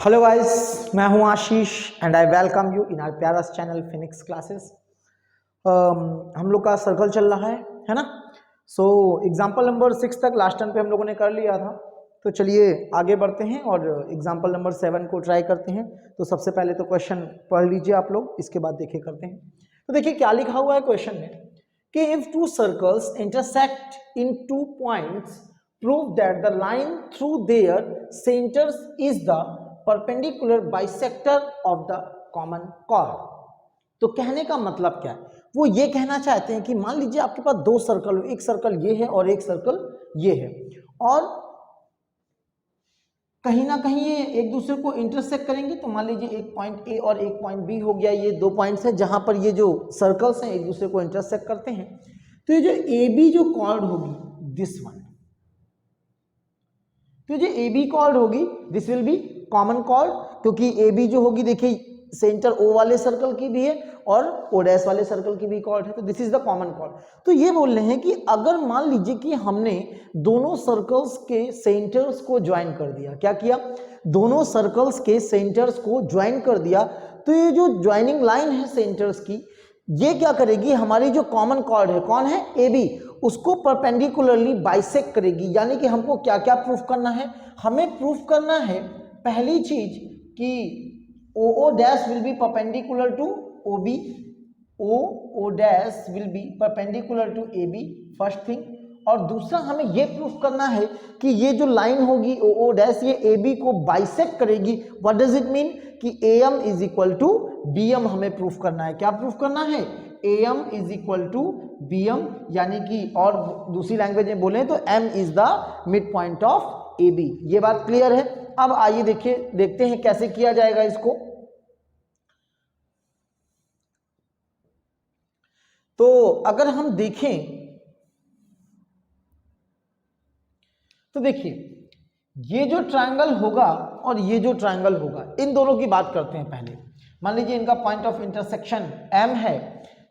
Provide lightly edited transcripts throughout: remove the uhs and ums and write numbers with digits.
Hello guys, मैं हूं Ashish and I welcome you in our प्यारास चैनल फिनिक्स क्लासेस। हम लोग का सर्कल चल रहा है ना। सो एग्जांपल नंबर 6 तक लास्ट टाइम पे हम लोगों ने कर लिया था। तो चलिए आगे बढ़ते हैं और एग्जांपल नंबर 7 को ट्राई करते हैं। तो सबसे पहले तो क्वेश्चन पढ़ लीजिए आप लोग, इसके बाद देखिए करते हैं। तो देखिए क्या लिखा हुआ है क्वेश्चन में कि if two circles intersect in 2 points prove that the line through their centers is the perpendicular bisector of the common chord। तो कहने का मतलब क्या है, वो ये कहना चाहते हैं कि मान लीजिए आपके पास दो सर्कल, एक सर्कल ये है और एक सर्कल ये है, और कहीं ना कहीं ये एक दूसरे को इंटरसेक्ट करेंगे। तो मान लीजिए एक पॉइंट ए और एक पॉइंट बी हो गया, ये दो पॉइंट्स हैं जहां पर ये जो सर्कल्स हैं एक दूसरे को इंटरसेक्ट करते हैं। तो ये जो ए बी जो कॉर्ड होगी दिस वन, तो जो ए बी कॉर्ड होगी this will be common chord, क्योंकि ए बी जो होगी देखिए सेंटर ओ वाले सर्कल की भी है और ओ डैश वाले सर्कल की भी कॉर्ड है, तो this is the common chord. तो ये बोल रहे हैं कि अगर मान लीजिए कि हमने दोनों सर्कल्स के सेंटर्स को ज्वाइन कर दिया, क्या किया, दोनों सर्कल्स के सेंटर्स को ज्वाइन कर दिया, तो ये जो ज्वाइनिंग लाइन है सेंटर्स की, ये क्या करेगी, हमारी जो कॉमन कॉर्ड है, कौन है, ए बी, उसको परपेंडिकुलरली बाइसेक्ट करेगी। यानी कि हमको क्या क्या प्रूफ करना है, हमें प्रूफ करना है पहली चीज कि O dash will be perpendicular to O B, O dash will be perpendicular to A B, first thing. और दूसरा हमें ये प्रूफ करना है कि ये जो लाइन होगी ओ डैश ये ए बी को बाइसेक्ट करेगी। व्हाट डज इट मीन कि A M is equal to B M हमें प्रूफ करना है। क्या प्रूफ करना है, A M is equal to B M, यानी कि और दूसरी लैंग्वेज में बोले तो M is the mid point of A B. ये बात क्लियर है। अब आइए देखते हैं कैसे किया जाएगा इसको। तो अगर हम देखें तो देखिए ये जो ट्रायंगल होगा और ये जो ट्रायंगल होगा, इन दोनों की बात करते हैं पहले। मान लीजिए इनका पॉइंट ऑफ इंटरसेक्शन M है,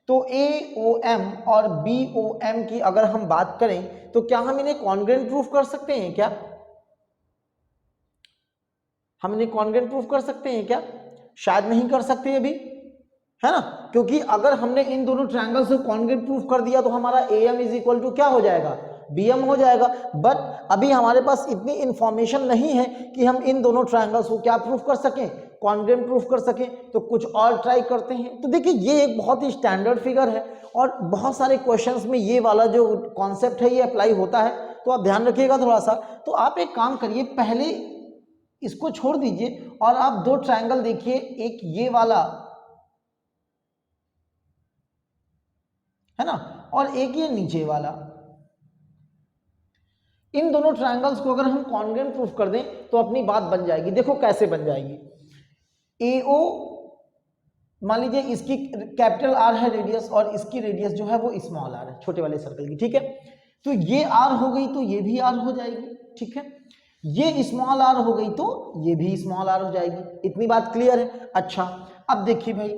तो AOM और BOM की अगर हम बात करें तो क्या हम इन्हें कॉन्ग्रुएंट प्रूफ कर सकते हैं क्या, हम इन्हें कॉन्ग्रुएंट प्रूफ कर सकते हैं क्या, शायद नहीं कर सकते अभी, है ना, क्योंकि अगर हमने इन दोनों ट्रायंगल्स को कॉन्ग्रुएंट प्रूफ कर दिया तो हमारा AM इज इक्वल टू क्या हो जाएगा, BM हो जाएगा। बट अभी हमारे पास इतनी इंफॉर्मेशन नहीं है कि हम इन दोनों ट्रायंगल्स को क्या प्रूफ कर सकें, कॉन्ग्रुएंट प्रूफ कर सकें। तो कुछ और ट्राई करते हैं। तो देखिए ये एक बहुत ही स्टैंडर्ड फिगर है और बहुत सारे क्वेश्चंस में ये वाला जो कॉन्सेप्ट है ये अप्लाई होता है, तो आप ध्यान रखिएगा थोड़ा सा। तो आप एक काम करिए, पहले इसको छोड़ दीजिए और आप दो ट्रायंगल देखिए, एक ये वाला है ना और एक ये नीचे वाला। इन दोनों ट्रायंगल्स को अगर हम कॉन्ग्रुएंट प्रूफ कर दें तो अपनी बात बन जाएगी। देखो कैसे बन जाएगी, AO मान लीजिए इसकी कैपिटल R है रेडियस और इसकी रेडियस जो है वो स्मॉल r है, छोटे वाले सर्कल की, ठीक है। तो ये R हो गई तो ये भी R हो जाएगी, ठीक है। ये स्मॉल r हो गई तो ये भी स्मॉल r हो जाएगी। इतनी बात क्लियर है। अच्छा अब देखिए भाई,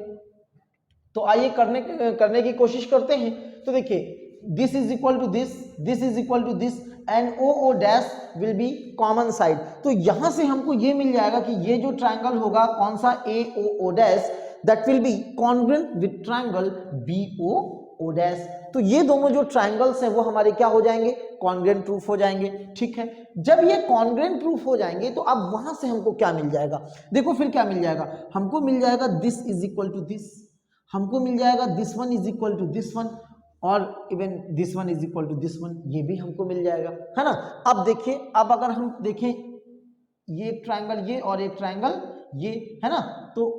तो आइए करने की कोशिश करते हैं। तो देखिए this is equal to this, this is equal to this and O dash will be common side. तो यहां से हमको ये मिल जाएगा कि ये जो ट्रायंगल होगा कौन सा, AO dash, that will B congruent with triangle BO dash. तो ये दोनों जो ट्रायंगल्स हैं वो हमारे क्या हो जाएंगे, कॉन्ग्रुएंट प्रूफ हो जाएंगे, ठीक है। जब ये कॉन्ग्रुएंट प्रूफ हो जाएंगे तो अब वहां से हमको क्या मिल जाएगा, देखो फिर क्या मिल जाएगा, हमको मिल जाएगा this is equal to this, हमको मिल जाएगा this one is equal to this one, और even this one is equal to this one, ये भी हमको मिल जाएगा, है ना। अब देखिए, अब अगर हम देखें ये ट्रायंगल ये और एक ट्रायंगल ये, है ना, तो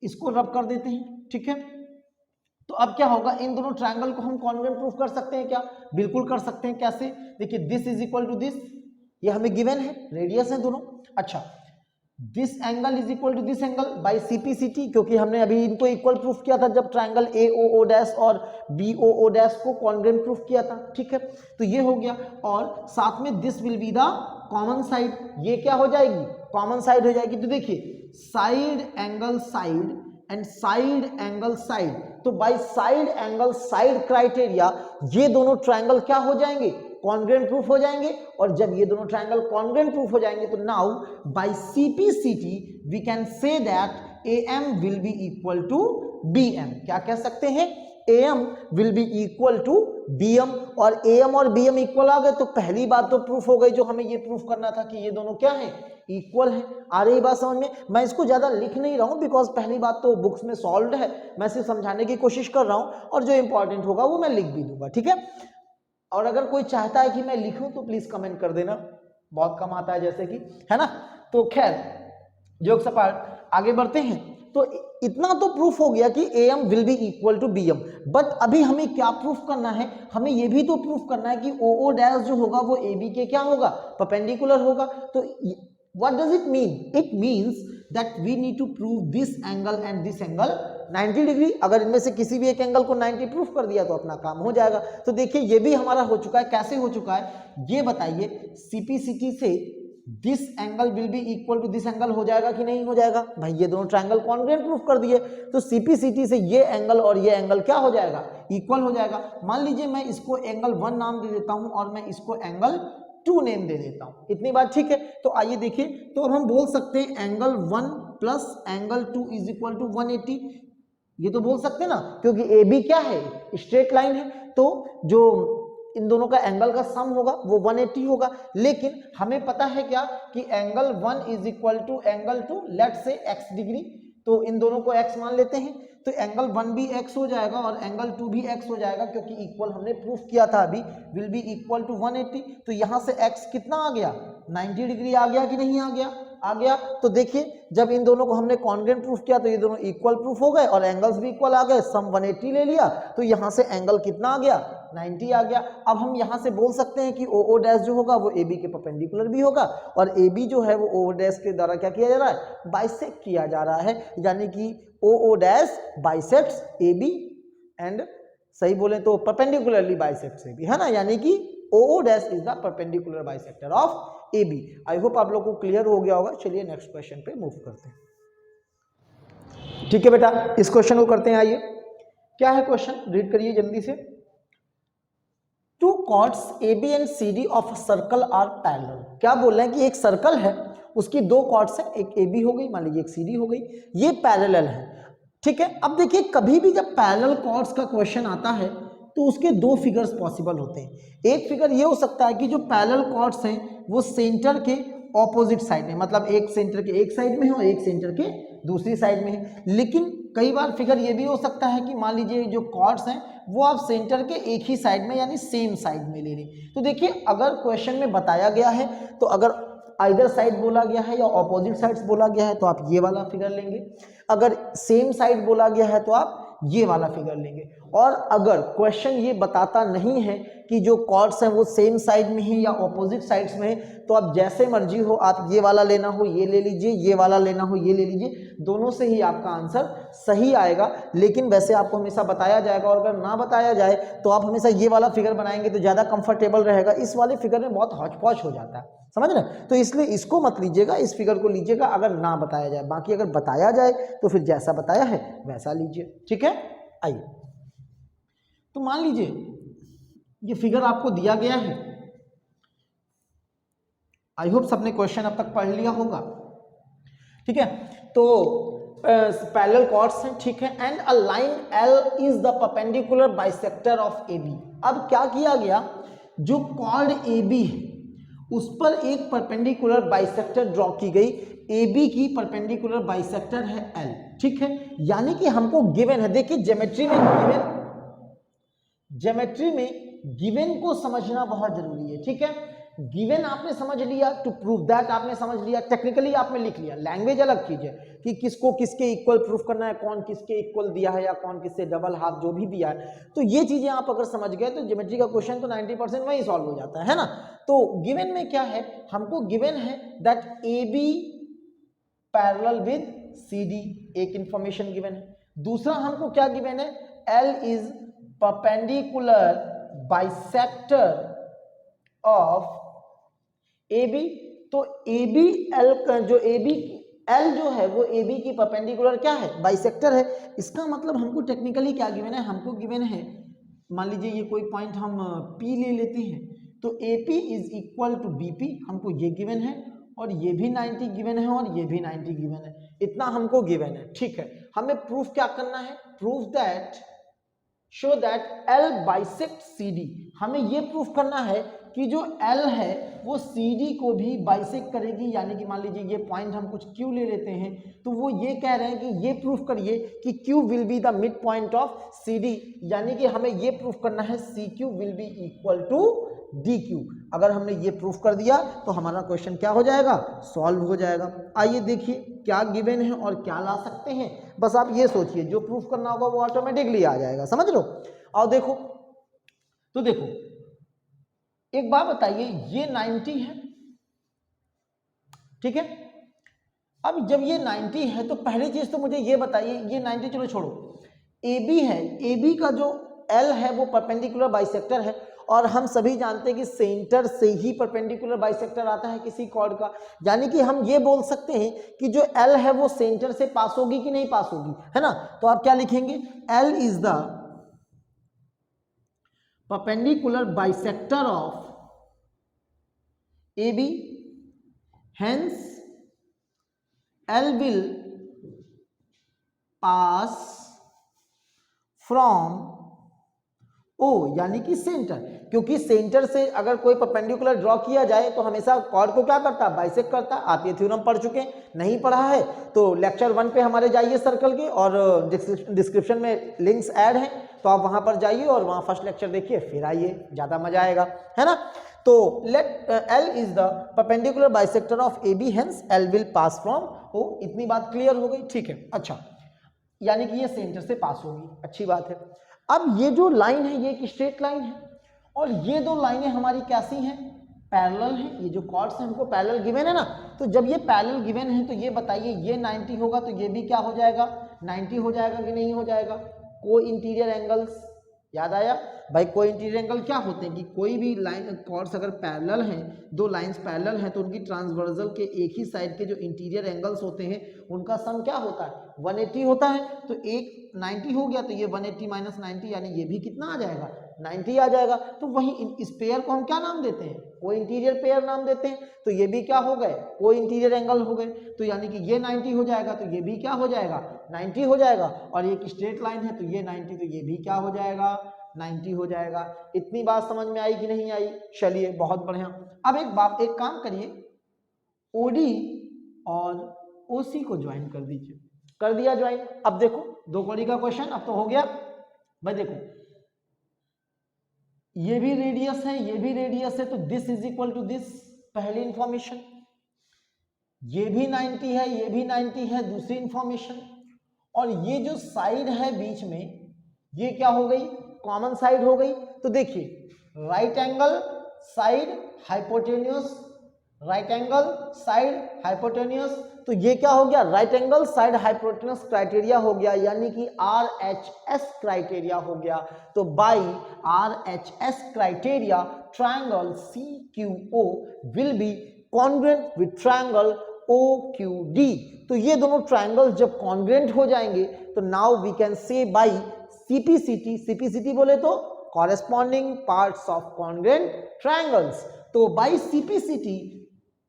इसको रब कर देते हैं, ठीक है। तो अब क्या होगा, इन दोनों ट्रायंगल को हम कॉन्ग्रुएंट प्रूफ कर सकते हैं क्या, बिल्कुल कर सकते हैं। कैसे, देखिए this is equal to this, ये हमें गिवन है, रेडियस है दोनों। अच्छा this angle is equal to this angle by CPCT, क्योंकि हमने अभी इनको इक्वल प्रूफ किया था जब ट्रायंगल AO डैश और BO डैश को कॉन्ग्रुएंट प्रूफ किया था, ठीक है। तो ये हो गया, और साथ में this will be the common side, ये क्या हो जाएगी, कॉमन साइड हो जाएगी। तो देखिए side angle side and side angle side, तो by side angle side criteria ये दोनों ट्रायंगल क्या हो जाएंगे, कॉन्ग्रुएंट प्रूफ हो जाएंगे, और जब ये दोनों ट्रायंगल कॉन्ग्रुएंट प्रूफ हो जाएंगे तो now by CPCT we can say that AM will be equal to BM। क्या कह सकते हैं? AM will be equal to BM, और AM और BM इक्वल आ गए तो पहली बात तो प्रूफ हो गई जो हमें ये प्रूफ करना था कि ये दोनों क्या है, इक्वल है। आ रही बात समझ में? मैं इसको ज्यादा लिख नहीं रहा हूं बिकॉज पहली बात तो बुक्स में सॉल्व है, मैं सिर्फ समझाने की कोशिश कर रहा हूं, और जो इंपॉर्टेंट होगा वो मैं लिख भी दूंगा, ठीक है। और अगर कोई चाहता है कि मैं लिखूं तो प्लीज कमेंट कर देना, बहुत कम आता है जैसे कि, है ना। तो खैर जोक्स अपार्ट आगे बढ़ते हैं। तो इतना तो प्रूफ हो गया कि AM will be equal to BM, but अभी हमें क्या प्रूफ करना है? हमें ये भी तो प्रूफ करना है कि OO डैश जो होगा वो AB के क्या होगा, परपेंडिकुलर होगा। तो what does it mean? It means that we need to prove this angle and this angle 90 degree. अगर इनमें से किसी भी एक एंगल को 90 प्रूफ कर दिया तो अपना काम हो जाएगा। तो देखिए ये भी हमारा हो चुका है। कैसे हो चुका है ये बताइए? CPCT से this angle will be equal to this angle हो जाएगा कि नहीं हो जाएगा? भाई ये दोनों ट्रायंगल कॉन्ग्रुएंट प्रूफ कर दिए, तो CPCT से ये एंगल और ये एंगल क्या हो जाएगा, इक्वल हो जाएगा। मान लीजिए मैं इसको एंगल 1 नाम दे देता हूं और मैं इसको एंगल 2 नेम दे देता हूं, इतनी बात ठीक है। तो आइए देखिए, तो अब हम बोल सकते हैं angle 1 plus angle 2 is equal to 180, ये तो बोल सकते हैं ना, क्योंकि AB क्या है, स्ट्रेट लाइन है, तो जो इन दोनों का एंगल का सम होगा वो 180 होगा। लेकिन हमें पता है क्या कि angle 1 is equal to angle 2 let's say x degree, तो इन दोनों को x मान लेते हैं, तो एंगल 1 भी x हो जाएगा और एंगल 2 भी x हो जाएगा, क्योंकि इक्वल हमने प्रूफ किया था अभी, विल बी इक्वल टू 180। तो यहां से x कितना आ गया, 90 डिग्री आ गया कि नहीं आ गया? आ गया। तो देखिए जब इन दोनों को हमने कॉन्ग्रुएंट प्रूफ किया तो ये दोनों इक्वल प्रूफ हो गए और एंगल्स भी इक्वल आ गए, सम 180 ले लिया, तो यहां से एंगल कितना आ गया, 90 आ गया। अब हम यहां से बोल सकते हैं कि OO डैश जो होगा वो AB के परपेंडिकुलर भी होगा, और AB जो है वो OO डैश के द्वारा क्या किया जा रहा है, बाइसेक्ट किया जा रहा है, यानी कि OO dash bisects AB and सही बोले तो परपेंडिकुलरली बाइसेक्ट्स AB, है ना, यानी कि OO dash is the perpendicular bisector of AB। I hope आप लोगों को क्लियर हो गया होगा। चलिए नेक्स्ट क्वेश्चन पे मूव करते हैं। ठीक है बेटा, इस क्वेश्चन को करते हैं। आइए क्या है क्वेश्चन, रीड करिए जल्दी से। Two chords AB and CD of circle are parallel. क्या बोल रहे हैं कि एक सर्कल है, उसकी दो कॉर्ड्स हैं, एक AB हो गई, मान लीजिए एक CD हो गई, ये पैरेलल है, ठीक है। अब देखिए कभी भी जब पैरेलल कॉर्ड्स का क्वेश्चन आता है तो उसके दो फिगर्स पॉसिबल होते हैं। एक फिगर ये हो सकता है कि जो पैरेलल कॉर्ड्स हैं वो सेंटर के ऑपोजिट साइड में, मतलब एक सेंटर के एक साइड में है और एक सेंटर के दूसरी साइड में है। लेकिन कई बार फिगर ये भी हो सकता है कि मान लीजिए जो कॉर्ड्स हैं वो आप सेंटर के एक ही साइड में यानी सेम साइड में ले लें। तो देखिए अगर क्वेश्चन में बताया गया है तो अगर आइदर साइड बोला गया है या ऑपोजिट साइड्स बोला गया है तो आप ये वाला फिगर लेंगे, अगर सेम साइड बोला गया है तो आप ये वाला फिगर लेंगे। और अगर क्वेश्चन ये बताता नहीं है कि जो कॉर्ड्स हैं वो सेम साइड में है या ऑपोजिट साइड्स में है तो आप जैसे मर्जी हो, आप ये वाला लेना हो ये ले लीजिए, ये वाला लेना हो ये ले लीजिए, दोनों से ही आपका आंसर सही आएगा। लेकिन वैसे आपको हमेशा बताया जाएगा, और अगर ना बताया जाए तो आप हमेशा ये वाला फिगर बनाएंगे तो ज़्यादा कंफर्टेबल रहेगा। इस वाले फिगर में बहुत हौच पौच हो जाता है, समझ रहे? तो इसलिए इसको मत लीजिएगा, इस फिगर को लीजिएगा अगर ना बताया जाए। बाकी अगर बताया जाए तो फिर जैसा बताया है वैसा लीजिए, ठीक है। आइए तो मान लीजिए ये फिगर आपको दिया गया है, आई होप सबने क्वेश्चन अब तक पढ़ लिया होगा, ठीक है। तो पैरेलल कॉर्ड्स हैं, ठीक है, and a line L is the perpendicular bisector of AB। अब क्या किया गया, जो कॉर्ड AB है उस पर एक परपेंडिकुलर बाइसेक्टर ड्रॉ की गई, AB की परपेंडिकुलर बाइसेक्टर है L, ठीक है। यानी कि हमको गिवन है, देखिए ज्योमेट्री में गिवन को समझना बहुत जरूरी है, ठीक है। गिवन आपने समझ लिया, टू प्रूव दैट आपने समझ लिया, टेक्निकली आपने लिख लिया, लैंग्वेज अलग चीज है कि किसको किसके इक्वल प्रूफ करना है, कौन किसके इक्वल दिया है या कौन किससे डबल हाफ जो भी दिया है। तो ये चीजें आप अगर समझ गए तो ज्योमेट्री का क्वेश्चन तो 90% वही सॉल्व हो जाता है ना। तो गिवन में क्या है, हमको गिवन है that AB parallel with CD, एक इंफॉर्मेशन गिवन है। दूसरा हमको क्या गिवन है, L is perpendicular bisector of AB। तो AB L का जो AB L जो है वो AB की परपेंडिकुलर क्या है, बाइसेक्टर है। इसका मतलब हमको टेक्निकली क्या गिवन है, हमको गिवन है, मान लीजिए ये कोई पॉइंट हम P ले लेते हैं, तो AP is equal to BP, हमको ये गिवन है, और ये भी 90 गिवन है, और ये भी 90 गिवन है, इतना हमको गिवन है। ठीक है, हमें प्रूफ क्या करना है? Proof that show that L bisect CD। हमें ये प्रूफ करना है कि जो L है वो CD को भी बाइसेक्ट करेगी, यानी कि मान लीजिए ये पॉइंट हम कुछ Q ले लेते हैं, तो वो ये कह रहे हैं कि ये प्रूफ करिए कि Q will be the mid point of CD, यानी कि हमें ये प्रूफ करना है CQ will be equal to DQ। अगर हमने ये प्रूफ कर दिया तो हमारा क्वेश्चन क्या हो जाएगा? सॉल्व हो जाएगा। आइए देखिए क्या गिवन है और क्या ला सकते हैं, बस आप ये सोचिए, जो प्रूफ करना होगा वो ऑटोमेटिकली आ जाएगा, समझ लो। और देखो, तो देखो एक बात बताइए, ये 90 है, ठीक है। अब जब ये 90 है तो पहली चीज तो मुझे ये बताइए, ये 90 चलो छोड़ो, AB है, AB का जो L है वो परपेंडिकुलर बाइसेक्टर है, और हम सभी जानते हैं कि सेंटर से ही परपेंडिकुलर बाइसेक्टर आता है किसी कॉर्ड का, यानी कि हम ये बोल सकते हैं कि जो L है वो सेंटर से पास होगी कि नहीं पास होगी, है ना। तो आप क्या लिखेंगे? L is the perpendicular bisector of AB, hence L will pass from O, यानी कि सेंटर, क्योंकि सेंटर से अगर कोई परपेंडिकुलर ड्रॉ किया जाए तो हमेशा कॉर्ड को क्या करता है? बाइसेक्ट करता है। आप ये थ्योरम पढ़ चुके हैं, नहीं पढ़ा है तो लेक्चर 1 पे हमारे जाइए सर्कल के, और डिस्क्रिप्शन में लिंक्स ऐड हैं, तो आप वहां पर जाइए और वहां फर्स्ट लेक्चर देखिए, फिर आइए, ज्यादा मजा आएगा, है ना। तो let L is the perpendicular bisector of AB, hence L will pass from O। इतनी बात क्लियर हो गई, ठीक है। अच्छा, यानी कि ये सेंटर से पास होगी, अच्छी बात है। अब ये जो लाइन है ये एक स्ट्रेट लाइन है, और ये दो लाइनें हमारी कैसी हैं? पैरेलल हैं। ये जो कॉर्ड्स हैं हमको पैरेलल गिवन है ना, तो जब ये पैरेलल गिवन है तो ये बताइए, ये 90 होगा तो ये भी क्या हो जाएगा? 90 हो जाएगा कि नहीं हो जाएगा? को इंटीरियर एंगल्स, याद आया भाई? को इंटीरियर एंगल क्या होते हैं कि कोई भी लाइन कॉर्ड्स अगर पैरेलल हैं, दो लाइंस पैरेलल हैं, तो उनकी ट्रांसवर्सल के एक ही साइड के जो इंटीरियर एंगल्स होते हैं उनका सम क्या होता है? 180 होता है। तो एक 90 हो गया तो ये 180 माइनस 90, यानी ये भी कितना आ जाएगा? 90 आ जाएगा। तो वही इस पेयर को हम क्या नाम देते हैं? को इंटीरियर पेयर नाम देते हैं। तो ये भी क्या हो गए? को इंटीरियर एंगल हो गए। तो यानी कि ये 90 हो जाएगा तो ये भी क्या हो जाएगा? 90 हो जाएगा। और ये एक स्ट्रेट लाइन है तो ये 90, तो ये भी क्या हो जाएगा? 90 हो जाएगा। इतनी बात समझ में आई कि नहीं आई? चलिए बहुत बढ़िया। अब एक काम करिए, OD और OC को ज्वाइन कर दीजिए। कर दिया ज्वाइन। अब देखो 2 कड़ी का क्वेश्चन अब तो हो गया भाई। देखो ये भी रेडियस है, ये भी रेडियस है, तो this is equal to this, पहली इंफॉर्मेशन। ये भी 90 है, ये भी 90 है, दूसरी इंफॉर्मेशन। और ये जो साइड है बीच में, ये क्या हो गई? कॉमन साइड हो गई। तो देखिए, right angle side hypotenuse, right angle side hypotenuse, तो ये क्या हो गया? Right angle side hypotenuse criteria हो गया, यानी कि RHS क्राइटेरिया हो गया। तो by RHS criteria triangle CQO will be congruent with triangle OQD। तो ये दोनों ट्रायंगल जब कॉन्ग्रुएंट हो जाएंगे तो now we can say by CPCT बोले तो corresponding parts of congruent triangles. तो by CPCT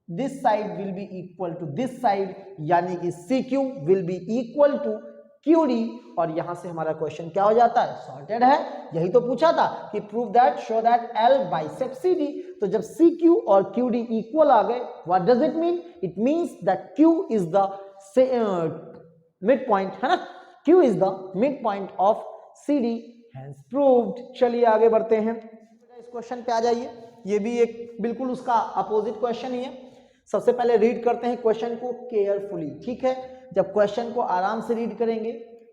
this side will be equal to this side, यानी कि CQ will be equal to QD। और यहां से हमारा क्वेश्चन क्या हो जाता है? सॉर्टेड है। यही तो पूछा था कि prove that show that L bisect CD। तो जब CQ और QD इक्वल आ गए, what does it mean? It means that Q is the mid point, है ना। Q is the mid point of CD, hence proved. चलिए आगे बढ़ते हैं, इस क्वेश्चन पे आ जाइए। ये भी एक बिल्कुल उसका अपोजिट क्वेश्चन ही है। सबसे पहले रीड करते हैं क्वेश्चन को केयरफुली, ठीक है। जब क्वेश्चन को आराम से रीड करेंगे,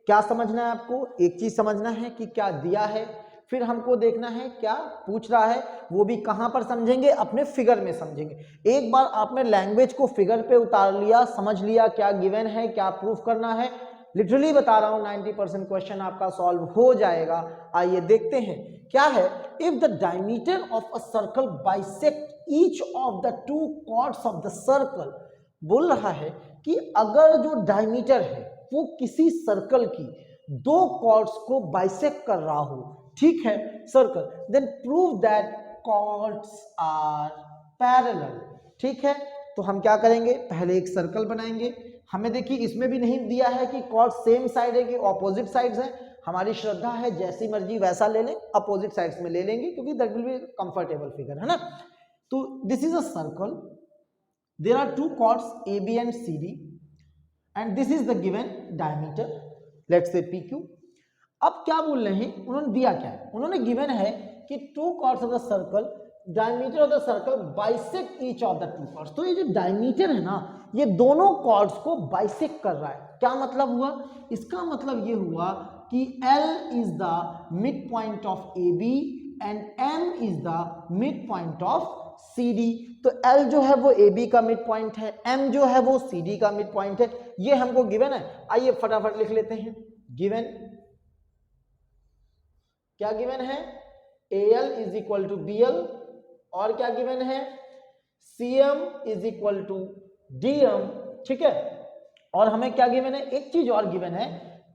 क्या समझना है आपको? एक चीज समझना है कि क्या दिया है, फिर हमको देखना है क्या पूछ रहा है, वो भी कहां पर समझेंगे? अपने फिगर में समझेंगे। एक बार आपने लैंग्वेज को फिगर पे उतार लिया, समझ लिया क्या गिवन है, क्या प्रूफ करना है, लिटरली बता रहा हूं 90% क्वेश्चन आपका सॉल्व हो जाएगा। आइए देखते हैं क्या है। If the diameter of a circle bisect each of the 2 chords of the circle, बोल रहा है कि अगर जो डायमीटर है वो किसी सर्कल की 2 कॉर्ड्स को बाइसेक्ट कर रहा हो, ठीक है, circle, then prove that chords are parallel। ठीक है, तो हम क्या करेंगे, पहले एक सर्कल बनाएंगे। हमें देखिए इसमें भी नहीं दिया है कि कॉर्ड सेम साइड है कि ऑपोजिट साइड्स हैं। हमारी श्रद्धा है जैसी मर्जी वैसा ले लें, अपोजिट साइड्स में ले लेंगे क्योंकि that will be comfortable figure, है ना। तो this is a circle, there are two chords A B and C D and this is the given diameter, let's say P Q. अब क्या बोल रहे हैं, उन्होंने दिया क्या है, उन्होंने गिवन है कि two chords of the circle, diameter of the circle bisect each of the two chords. तो ये जो डायमीटर है ना, ये दोनों कॉर्ड्स को बाइसेक्ट कर रहा है। क्या मतलब हुआ, इसका मतलब ये हुआ कि L is the mid point of AB and M is the mid point of CD। तो L जो है वो AB का मिड पॉइंट है, M जो है वो CD का मिड पॉइंट है, ये हमको गिवन है। आइए फटाफट लिख लेते हैं। गिवन, क्या गिवन है, AL is equal to BL, और क्या गिवन है, CM is equal to DM। ठीक है, और हमें क्या गिवन है, एक चीज और गिवन है,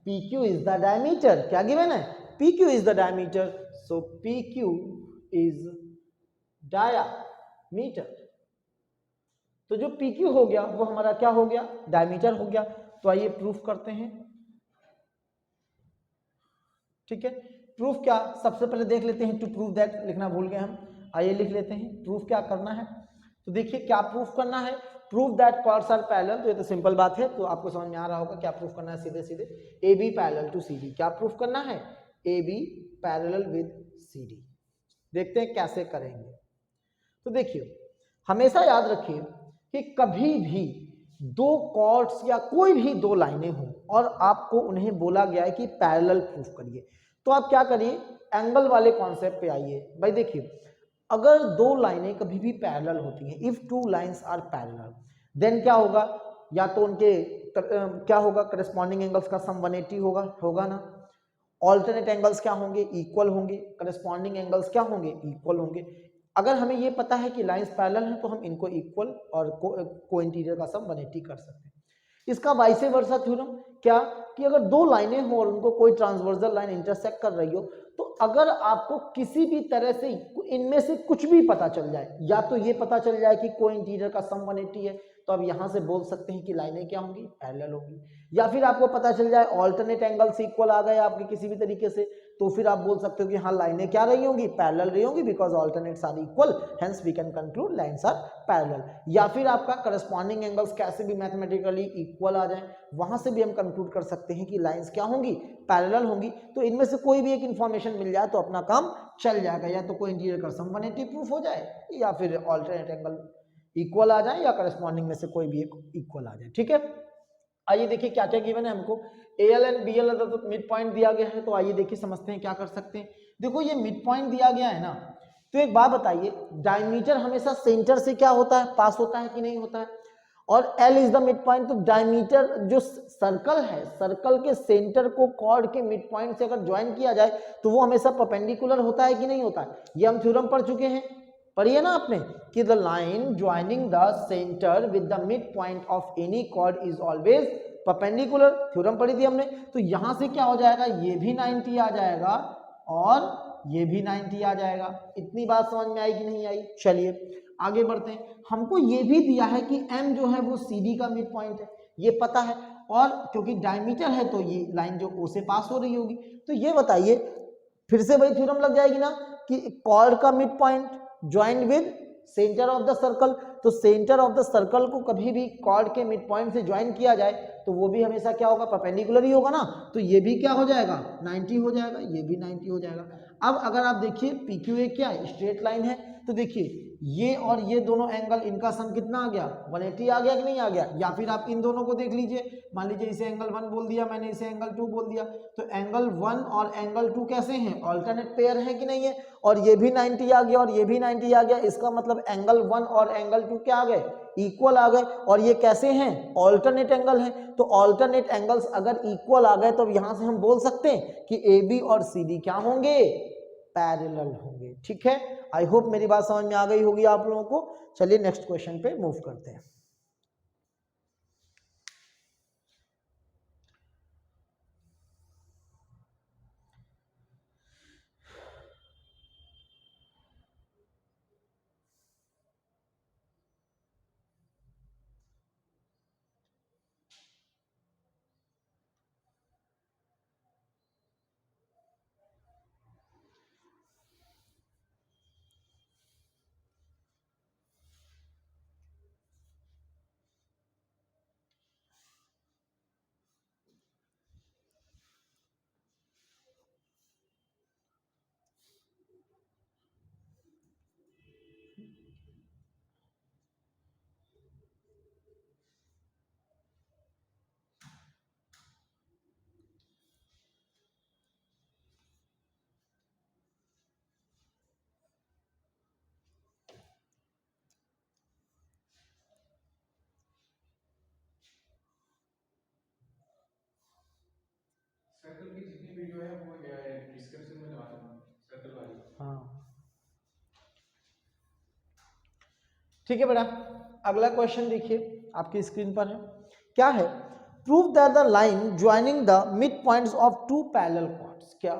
PQ इज द डायमीटर। क्या गिवन है, PQ is the diameter, so PQ is diameter. तो जो PQ हो गया वो हमारा क्या हो गया, डायमीटर हो गया। तो आइए प्रूफ करते हैं। ठीक है, प्रूफ क्या, सबसे पहले देख लेते हैं, टू प्रूव दैट लिखना भूल गए हम। आइए लिख लेते हैं प्रूफ क्या करना है। तो देखिए क्या प्रूफ करना है, proof that chords are parallel. तो ये तो सिंपल बात है, तो आपको समझ में आ रहा होगा क्या प्रूफ करना है। सीधे सीधे AB पैरेलल टू CD, क्या प्रूफ करना है, AB पैरेलल विद CD। देखते हैं कैसे करेंगे। तो देखिए हमेशा याद रखिए कि कभी भी दो कॉर्ड्स या कोई भी दो लाइनें हों और आपको उन्हें बोला गया है कि पैरेलल प्रूफ करिए, तो आप क्या करिए, एंगल वाले कॉन्सेप्ट पे आइए। भाई देखिए अगर दो लाइनें कभी भी पैरेलल होती हैं, if two lines are parallel, then क्या होगा, या तो उनके क्या होगा, करस्पॉन्डिंग एंगल्स का सम 180 होगा ना। ऑल्टरनेट एंगल्स क्या होंगे, इक्वल होंगे। करस्पॉन्डिंग एंगल्स क्या होंगे, इक्वल होंगे। अगर हमें ये पता है कि लाइंस पैरेलल हैं तो हम इनको इक्वल और को इंटीरियर का सम 180 कर सकते हैं। इसका वाइस वर्सा थ्योरम क्या, कि अगर दो लाइनें हो और उनको कोई ट्रांसवर्सल लाइन इंटरसेक्ट कर रही हो, तो अगर आपको किसी भी तरह से इनमें से कुछ भी पता चल जाए, या तो ये पता चल जाए कि को इंटीरियर का सम 180 है, तो आप यहां से बोल सकते हैं कि लाइनें क्या होंगी, पैरेलल होंगी। या फिर आपको पता चल जाए ऑल्टरनेट एंगल्स इक्वल आ गए आपके किसी भी तरीके से, तो फिर आप बोल सकते हो कि हाँ लाइनें क्या रही होंगी, पैरेलल रही होंगी, because alternates are equal, hence we can conclude lines are parallel. या फिर आपका करस्पॉन्डिंग एंगल्स कैसे भी मैथमेटिकली इक्वल आ जाए, वहां से भी हम कंक्लूड कर सकते हैं कि लाइंस क्या होंगी, पैरेलल होंगी। तो इनमें से कोई भी एक इंफॉर्मेशन मिल जाए तो अपना काम चल जाएगा, या तो कोई इंटीरियर का सम 180 प्रूफ हो जाए, या फिर ऑल्टरनेट एंगल इक्वल आ जाए, या करस्पॉन्डिंग में से कोई भी एक इक्वल आ जाए। ठीक है, आइए देखिए क्या क्या गिवन है हमको। AL एंड BL तो मिड पॉइंट दिया गया है, तो आइए देखिए समझते हैं क्या कर सकते हैं। देखो ये मिड पॉइंट दिया गया है ना, तो एक बात बताइए, डायमीटर हमेशा सेंटर से क्या होता है, पास होता है कि नहीं होता है, और L is the mid point. तो डायमीटर जो सर्कल है, सर्कल के सेंटर को कॉर्ड के मिड पॉइंट से अगर ज्वाइन किया जाए तो वो हमेशा परपेंडिकुलर होता है कि नहीं होता है। ये हम थ्योरम पढ़ चुके हैं, पढ़िए ना आपने, कि the line joining the centre with the mid point of any chord is always perpendicular, theorem पढ़ी थी हमने। तो यहां से क्या हो जाएगा, ये भी 90 आ जाएगा और ये भी 90 आ जाएगा। इतनी बात समझ में आई कि नहीं आई। चलिए आगे बढ़ते हैं। हमको ये भी दिया है कि M जो है वो CD का मिड पॉइंट है, ये पता है, और क्योंकि डायमीटर है तो ये लाइन जो O से पास हो रही होगी। तो ये बताइए, फिर से वही थ्योरम लग जाएगी ना, कि कॉर्ड का mid point join with centre of the circle. तो सेंटर ऑफ द सर्कल को कभी भी कॉर्ड के मिड पॉइंट से ज्वाइन किया जाए तो वो भी हमेशा क्या होगा, परपेंडिकुलर ही होगा ना। तो ये भी क्या हो जाएगा, 90 हो जाएगा, ये भी 90 हो जाएगा। अब अगर आप देखिए PQA क्या है, स्ट्रेट लाइन है, तो देखिए ये और ये दोनों एंगल, इनका सम कितना आ गया, 180 आ गया कि नहीं आ गया। या फिर आप इन दोनों को देख लीजिए, मान लीजिए इसे एंगल 1 बोल दिया मैंने, इसे एंगल 2 बोल दिया, तो एंगल 1 और एंगल 2 कैसे हैं, ऑल्टरनेट पेयर है कि नहीं है। और ये भी 90 आ गया और ये भी 90 आ गया, इसका मतलब एंगल 1 और एंगल 2 क्या आ गए, इक्वल आ गए। और ये कैसे हैं, ऑल्टरनेट एंगल हैं। तो ऑल्टरनेट एंगल्स अगर इक्वल आ गए तो यहां से हम बोल सकते हैं कि AB और CD क्या होंगे, पैरेलल होंगे। ठीक है, आई होप मेरी बात समझ में आ गई होगी आप लोगों को। चलिए नेक्स्ट क्वेश्चन पे मूव करते हैं। सर्कल की जितनी वीडियो है वो डिस्क्रिप्शन में लगा दूंगा, सर्कल वाली। हाँ ठीक है बेटा, अगला क्वेश्चन देखिए आपकी स्क्रीन पर है, क्या है, prove that the line joining the mid points of two parallel chords, क्या,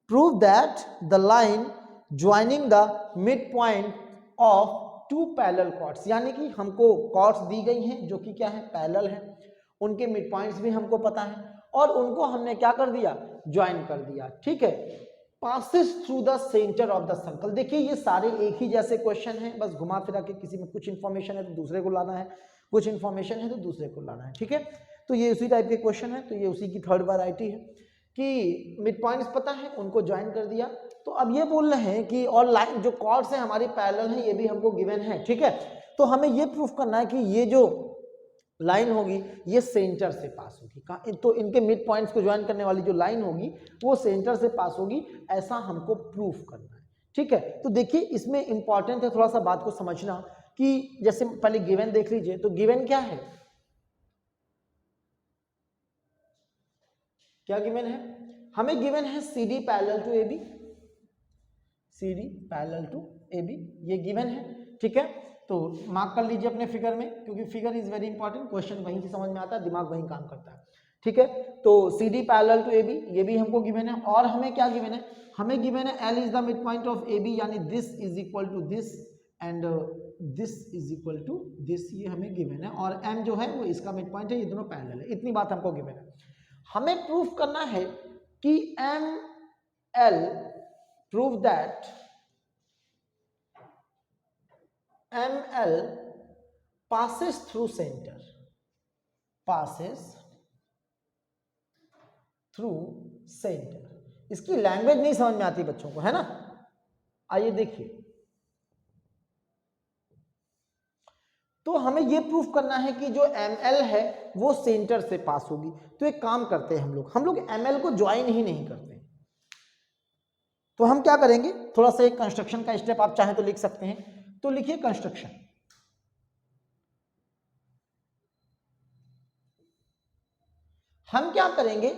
prove that the line joining the mid point of two parallel chords, यानी कि हमको कॉर्ड्स दी गई हैं जो कि क्या है, पैरेलल है, उनके मिड पॉइंट्स भी हमको पता है और उनको हमने क्या कर दिया, ज्वाइन कर दिया, ठीक है, passes through the center of the circle। देखिए ये सारे एक ही जैसे क्वेश्चन हैं, बस घुमा फिरा के किसी में कुछ इंफॉर्मेशन है तो दूसरे को लाना है, कुछ इंफॉर्मेशन है तो दूसरे को लाना है, ठीक है, तो ये उसी टाइप के क्वेश्चन है, तो ये उसी की थर्ड वैरायटी है कि मिड पॉइंट्स पता है, उनको ज्वाइन कर दिया। तो अब ये बोल रहे हैं कि और लाइन जो कॉर्ड्स हैं हमारी पैरेलल हैं, ये भी हमको गिवन है, ठीक है, तो हमें ये प्रूफ करना है कि ये जो लाइन होगी ये सेंटर से पास होगी, तो इनके मिड पॉइंट्स को ज्वाइन करने वाली जो लाइन होगी वो सेंटर से पास होगी, ऐसा हमको प्रूफ करना है, ठीक है। तो देखिए इसमें इंपॉर्टेंट है थोड़ा सा बात को समझना कि जैसे पहले गिवन देख लीजिए, तो गिवन क्या है, क्या गिवन है, हमें गिवन है CD parallel to AB, CD parallel to AB, ये गिवन है, ठीक है, तो मार्क कर लीजिए अपने फिगर में, क्योंकि figure is very important, question वहीं से समझ में आता है, दिमाग वहीं काम करता है, ठीक है, तो CD पैरेलल टू AB ये भी हमको गिवन है, और हमें क्या गिवन है, हमें गिवन है L is the mid point of AB, यानी this is equal to this and this is equal to this, ये हमें गिवन है, और M जो है वो इसका मिड पॉइंट है, ये दोनों पैरेलल है, इतनी बात हमको गिवन है। हमें प्रूफ करना है कि ML, prove that ML passes through center, passes through center। इसकी लैंग्वेज नहीं समझ में आती बच्चों को, है ना, आइए देखिए, तो हमें यह प्रूफ करना है कि जो ML है वो सेंटर से पास होगी। तो एक काम करते हैं हम लोग ML को ज्वाइन ही नहीं करते, तो हम क्या करेंगे, थोड़ा सा एक कंस्ट्रक्शन का स्टेप आप चाहें तो लिख सकते हैं, तो लिखिए कंस्ट्रक्शन, हम क्या करेंगे,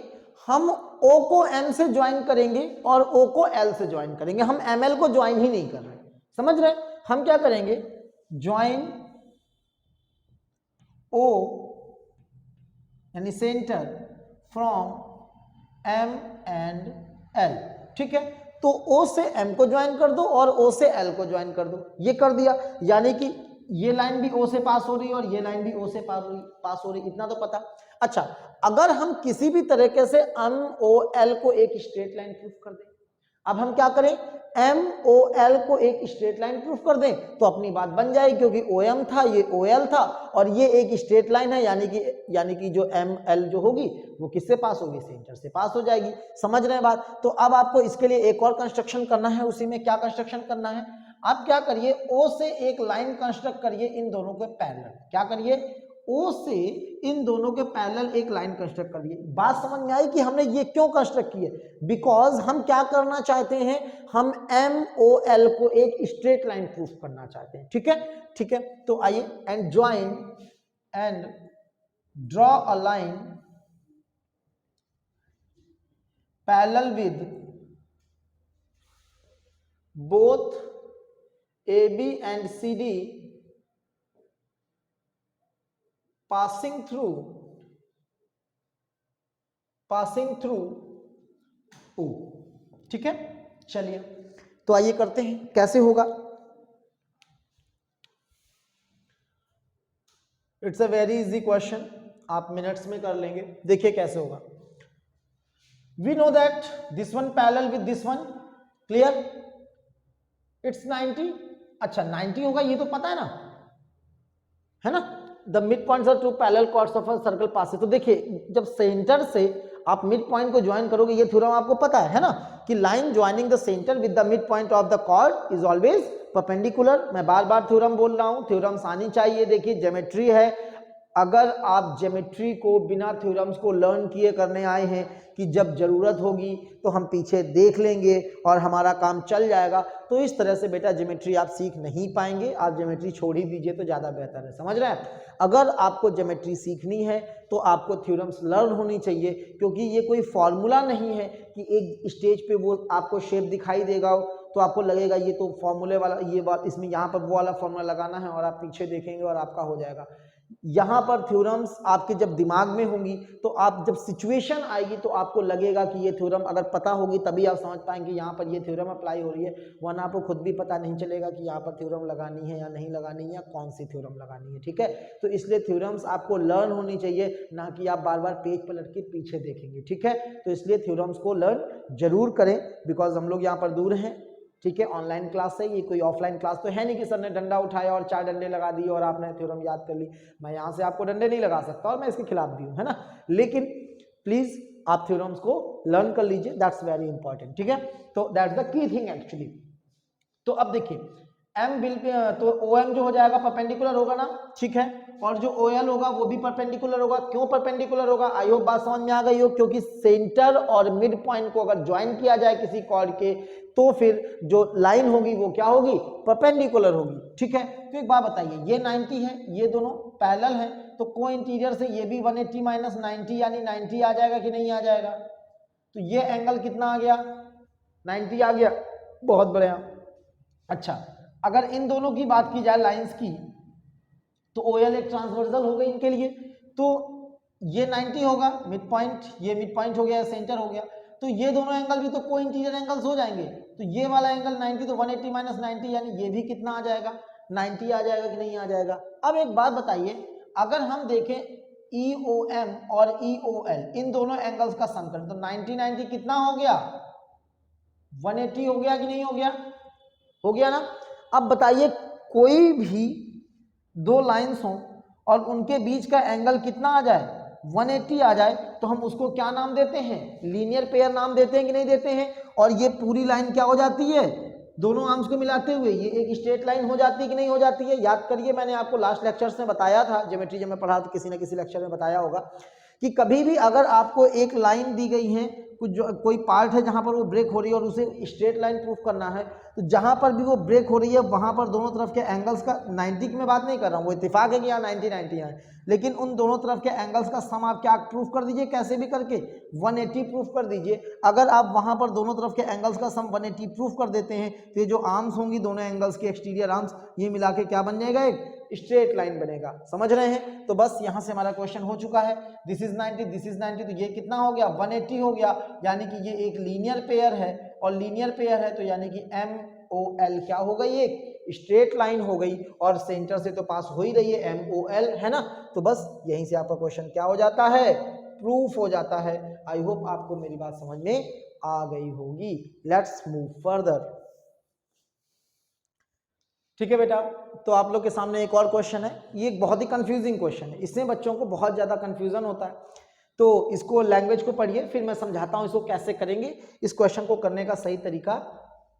हम O को M से ज्वाइन करेंगे और O को L से ज्वाइन करेंगे, हम ML को ज्वाइन ही नहीं कर रहे, समझ रहे, हम क्या करेंगे, ज्वाइन O यानी centre from M and L, ठीक है, तो O से M को ज्वाइन कर दो और O से L को ज्वाइन कर दो, ये कर दिया, यानी कि ये लाइन भी O से पास हो रही है और ये लाइन भी O से पास हो रही, इतना तो पता। अच्छा, अगर हम किसी भी तरीके से MOL को एक स्ट्रेट लाइन प्रूफ कर दें, अब हम क्या करें, MOL को एक स्ट्रेट लाइन प्रूफ कर दें तो अपनी बात बन जाएगी, क्योंकि OM था, ये OL था और ये एक स्ट्रेट लाइन है, यानी कि जो ML जो होगी वो किससे पास होगी, सेंटर से पास हो जाएगी, समझ रहे हैं बात। तो अब आपको इसके लिए एक और कंस्ट्रक्शन करना है, उसी में क्या कंस्ट्रक्शन करना है, आप क्या करिए, O से एक लाइन कंस्ट्रक्ट करिए इन दोनों के पैरेलल, क्या करिए, O से इन दोनों के पैरेलल एक लाइन कंस्ट्रक्ट करिए। बात समझ में आई कि हमने ये क्यों कंस्ट्रक्ट की है, बिकॉज हम क्या करना चाहते हैं, हम MOL को एक स्ट्रेट लाइन प्रूफ करना चाहते हैं, ठीक है, ठीक है, तो आइए, and join and draw a line parallel with both AB and CD passing through O, ठीक है, चलिए तो आइए करते हैं, कैसे होगा, it's a very easy question, आप मिनट्स में कर लेंगे, देखिए कैसे होगा। We know that this one parallel with this one, clear, it's 90, अच्छा 90 होगा ये तो पता है ना, the mid points are two parallel chords of a circle passes. तो देखिए जब सेंटर से आप मिड पॉइंट को ज्वाइन करोगे, ये थ्योरम आपको पता है ना, कि line joining the centre with the mid point of the chord is always perpendicular. मैं बार बार थ्योरम बोल रहा हूं, थ्योरम्स आनी चाहिए, देखिए ज्योमेट्री है, अगर आप ज्योमेट्री को बिना थ्योरम्स को लर्न किए करने आए हैं कि जब ज़रूरत होगी तो हम पीछे देख लेंगे और हमारा काम चल जाएगा, तो इस तरह से बेटा ज्योमेट्री आप सीख नहीं पाएंगे। आप ज्योमेट्री छोड़ ही दीजिए तो ज़्यादा बेहतर है, समझ रहे हैं। अगर आपको ज्योमेट्री सीखनी है तो आपको थ्योरम्स लर्न होनी चाहिए, क्योंकि ये कोई फॉर्मूला नहीं है कि एक स्टेज पे वो आपको शेप दिखाई देगा तो आपको लगेगा ये तो फॉर्मूले वाला, ये बात इसमें यहाँ पर वो वाला फॉर्मूला लगाना है और आप पीछे देखेंगे और आपका हो जाएगा। यहाँ पर थ्योरम्स आपके जब दिमाग में होंगी तो आप जब सिचुएशन आएगी तो आपको लगेगा कि ये थ्योरम अगर पता होगी तभी आप समझ पाएंगे यहाँ पर ये थ्योरम अप्लाई हो रही है, वरना आपको खुद भी पता नहीं चलेगा कि यहाँ पर थ्योरम लगानी है या नहीं लगानी है या कौन सी थ्योरम लगानी है। ठीक है, तो इसलिए थ्योरम्स आपको लर्न होनी चाहिए, ना कि आप बार बार पेज पलट के पीछे देखेंगे। ठीक है, तो इसलिए थ्योरम्स को लर्न जरूर करें, बिकॉज हम लोग यहाँ पर दूर हैं। ठीक है, ऑनलाइन क्लास है, ये कोई ऑफलाइन क्लास तो है नहीं कि सर ने डंडा उठाया और 4 डंडे लगा दिए और आपने थ्योरम याद कर ली। मैं यहाँ से आपको डंडे नहीं लगा सकता और मैं इसके खिलाफ भी हूँ, है ना, लेकिन प्लीज आप थ्योरम्स को लर्न कर लीजिए, दैट्स वेरी इंपॉर्टेंट। ठीक है, तो that's the key thing actually. तो अब देखिए एम विल तो ओ एम जो हो जाएगा परपेंडिकुलर होगा ना, ठीक है, और जो ओ एल होगा वो भी परपेंडिकुलर होगा। क्यों परपेंडिकुलर होगा, आई होप बात समझ में आ गई हो, क्योंकि सेंटर और मिड पॉइंट को अगर ज्वाइन किया जाए किसी कॉर्ड के तो फिर जो लाइन होगी वो क्या होगी, परपेंडिकुलर होगी। ठीक है, तो एक बात बताइए, ये 90 है, ये दोनों पैरेलल है, तो को इंटीरियर से ये भी 180 माइनस 90 यानी 90 आ जाएगा कि नहीं आ जाएगा। तो ये एंगल कितना आ गया, 90 आ गया, बहुत बढ़िया। अच्छा, अगर इन दोनों की बात की जाए लाइंस की, तो OL एक ट्रांसवर्सल हो गई इनके लिए, तो ये 90 होगा मिड पॉइंट, ये मिड पॉइंट हो गया, सेंटर हो गया, तो ये दोनों एंगल भी तो को इंटीरियर एंगल्स हो जाएंगे। तो ये वाला एंगल 90, तो 180 माइनस 90 यानी ये भी कितना आ जाएगा, 90 आ जाएगा कि नहीं आ जाएगा। अब एक बात बताइए, अगर हम देखें EOM और EOL इन दोनों एंगल्स का सम करें तो 90 90 कितना हो गया, 180 हो गया कि नहीं हो गया, हो गया ना। अब बताइए कोई भी दो लाइंस हों और उनके बीच का एंगल कितना आ जाए, 180 आ जाए, तो हम उसको क्या नाम देते हैं, लीनियर पेयर नाम देते हैं कि नहीं देते हैं। और ये पूरी लाइन क्या हो जाती है, दोनों आर्म्स को मिलाते हुए ये एक स्ट्रेट लाइन हो जाती है कि नहीं हो जाती है। याद करिए, मैंने आपको लास्ट लेक्चर्स में बताया था, ज्योमेट्री जब मैं पढ़ा तो किसी न किसी लेक्चर में बताया होगा कि कभी भी अगर आपको एक लाइन दी गई है, कोई पार्ट है जहां पर वो ब्रेक हो रही है और उसे स्ट्रेट लाइन प्रूफ करना है, तो जहां पर भी वो ब्रेक हो रही है वहां पर दोनों तरफ के एंगल्स का, 90 की मैं बात नहीं कर रहा हूँ, वो इत्तेफाक है कि यहाँ 90 90 है, लेकिन उन दोनों तरफ के एंगल्स का सम आप क्या प्रूफ कर दीजिए, कैसे भी करके 180 प्रूफ कर दीजिए। अगर आप वहां पर दोनों तरफ के एंगल्स का सम 180 प्रूफ कर देते हैं तो ये जो आर्म्स होंगी दोनों एंगल्स के एक्सटीरियर आर्म्स, ये मिला के क्या बन जाएगा, एक स्ट्रेट लाइन बनेगा। समझ रहे हैं, तो बस यहां से हमारा क्वेश्चन हो चुका है। दिस इज 90, दिस इज 90, तो ये कितना हो गया, 180 हो गया, यानी कि ये एक लीनियर पेयर है, और लीनियर पेयर है तो यानी कि MOL क्या हो गई, एक स्ट्रेट लाइन हो गई, और सेंटर से तो पास हो ही रही है MOL, है ना। तो बस यहीं से आपका क्वेश्चन क्या हो जाता है, प्रूफ हो जाता है। आई होप आपको मेरी बात समझ में आ गई होगी। Let's move further. ठीक है बेटा, तो आप लोग के सामने एक और क्वेश्चन है, ये एक बहुत ही कंफ्यूजिंग क्वेश्चन है, इसमें बच्चों को बहुत ज़्यादा कंफ्यूजन होता है, तो इसको लैंग्वेज को पढ़िए फिर मैं समझाता हूँ इसको कैसे करेंगे, इस क्वेश्चन को करने का सही तरीका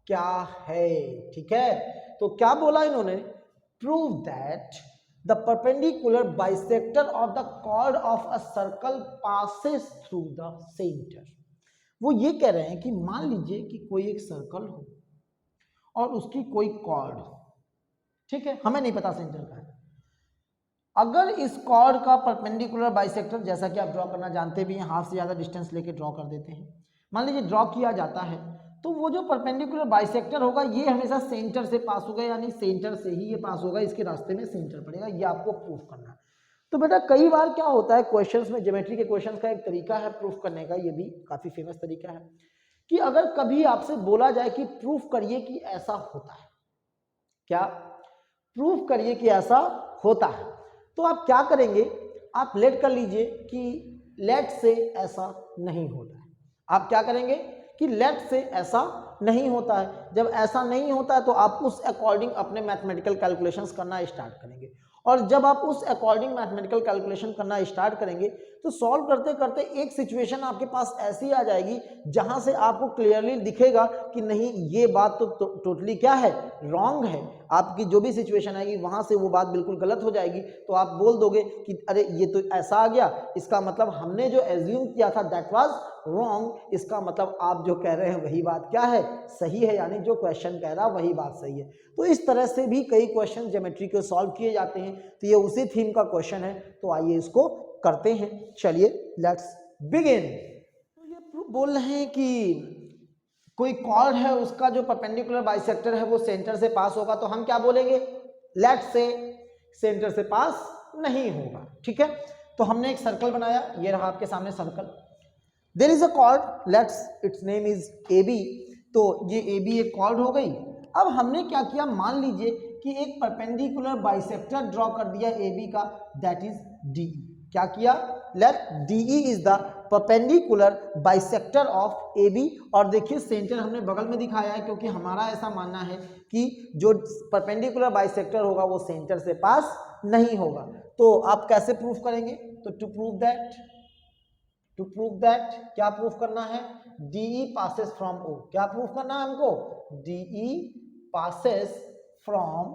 क्या है। ठीक है, तो क्या बोला इन्होंने, prove that the perpendicular bisector of the chord of a circle passes through the centre. वो ये कह रहे हैं कि मान लीजिए कि कोई एक सर्कल हो और उसकी कोई कॉर्ड, ठीक है, हमें नहीं पता सेंटर का है, अगर इस कॉर्ड का परपेंडिकुलर बाइसेक्टर, जैसा कि आप ड्रॉ करना जानते भी हैं, हाफ से ज़्यादा डिस्टेंस लेके ड्रॉ कर देते हैं, मान लीजिए ड्रॉ किया जाता है, तो वो जो परपेंडिकुलर बाइसेक्टर होगा ये हमेशा सेंटर से पास होगा, यानी सेंटर से ही ये पास होगा, इसके रास्ते में सेंटर पड़ेगा, ये आपको प्रूफ करना है। तो बेटा कई बार क्या होता है क्वेश्चंस में, ज्योमेट्री के क्वेश्चंस का एक तरीका है प्रूफ करने का, ये भी काफ़ी फेमस तरीका है, कि अगर कभी आपसे बोला जाए कि प्रूफ करिए कि ऐसा होता है, क्या प्रूफ करिए कि ऐसा होता है, तो आप क्या करेंगे, आप लेट कर लीजिए कि लेट से ऐसा नहीं होता है। आप क्या करेंगे कि लेट से ऐसा नहीं होता है। जब ऐसा नहीं होता है तो आप उस अकॉर्डिंग अपने मैथमेटिकल कैलकुलेशंस करना स्टार्ट करेंगे, और जब आप उस अकॉर्डिंग मैथमेटिकल कैलकुलेशन करना स्टार्ट करेंगे तो सॉल्व करते करते एक सिचुएशन आपके पास ऐसी आ जाएगी जहां से आपको क्लियरली दिखेगा कि नहीं ये बात तो टोटली क्या है, रॉन्ग है। आपकी जो भी सिचुएशन आएगी वहां से वो बात बिल्कुल गलत हो जाएगी। तो आप बोल दोगे कि अरे ये तो ऐसा आ गया, इसका मतलब हमने जो एज्यूम किया था दैट वाज रॉन्ग, इसका मतलब आप जो कह रहे हैं वही बात क्या है, सही है, यानी जो क्वेश्चन कह रहा वही बात सही है। तो इस तरह से भी कई क्वेश्चन ज्योमेट्री के सॉल्व किए जाते हैं। तो ये उसी थीम का क्वेश्चन है, तो आइए इसको करते हैं। चलिए लेट्स बिगिन। तो ये प्रूफ बोल रहे हैं कि कोई कॉर्ड है, उसका जो परपेंडिकुलर बाइसेक्टर है वो सेंटर से पास होगा, तो हम क्या बोलेंगे, लेट्स से सेंटर से पास नहीं होगा। ठीक है, तो हमने एक सर्कल बनाया, ये रहा आपके सामने circle. There is a chord, let's its name is AB। तो ये AB एक कॉर्ड हो गई। अब हमने क्या किया, मान लीजिए कि एक परपेंडिकुलर बाइसेक्टर ड्रॉ कर दिया AB का, दैट इज DE। क्या किया, let DE is the perpendicular bisector of AB। और देखिए सेंटर हमने बगल में दिखाया है क्योंकि हमारा ऐसा मानना है कि जो परपेंडिकुलर बाइसेक्टर होगा वो सेंटर से पास नहीं होगा। तो आप कैसे प्रूफ करेंगे, तो टू प्रूव दैट क्या प्रूफ करना है, DE पासेस फ्रॉम O। क्या प्रूफ करना है हमको, DE पासेस फ्रॉम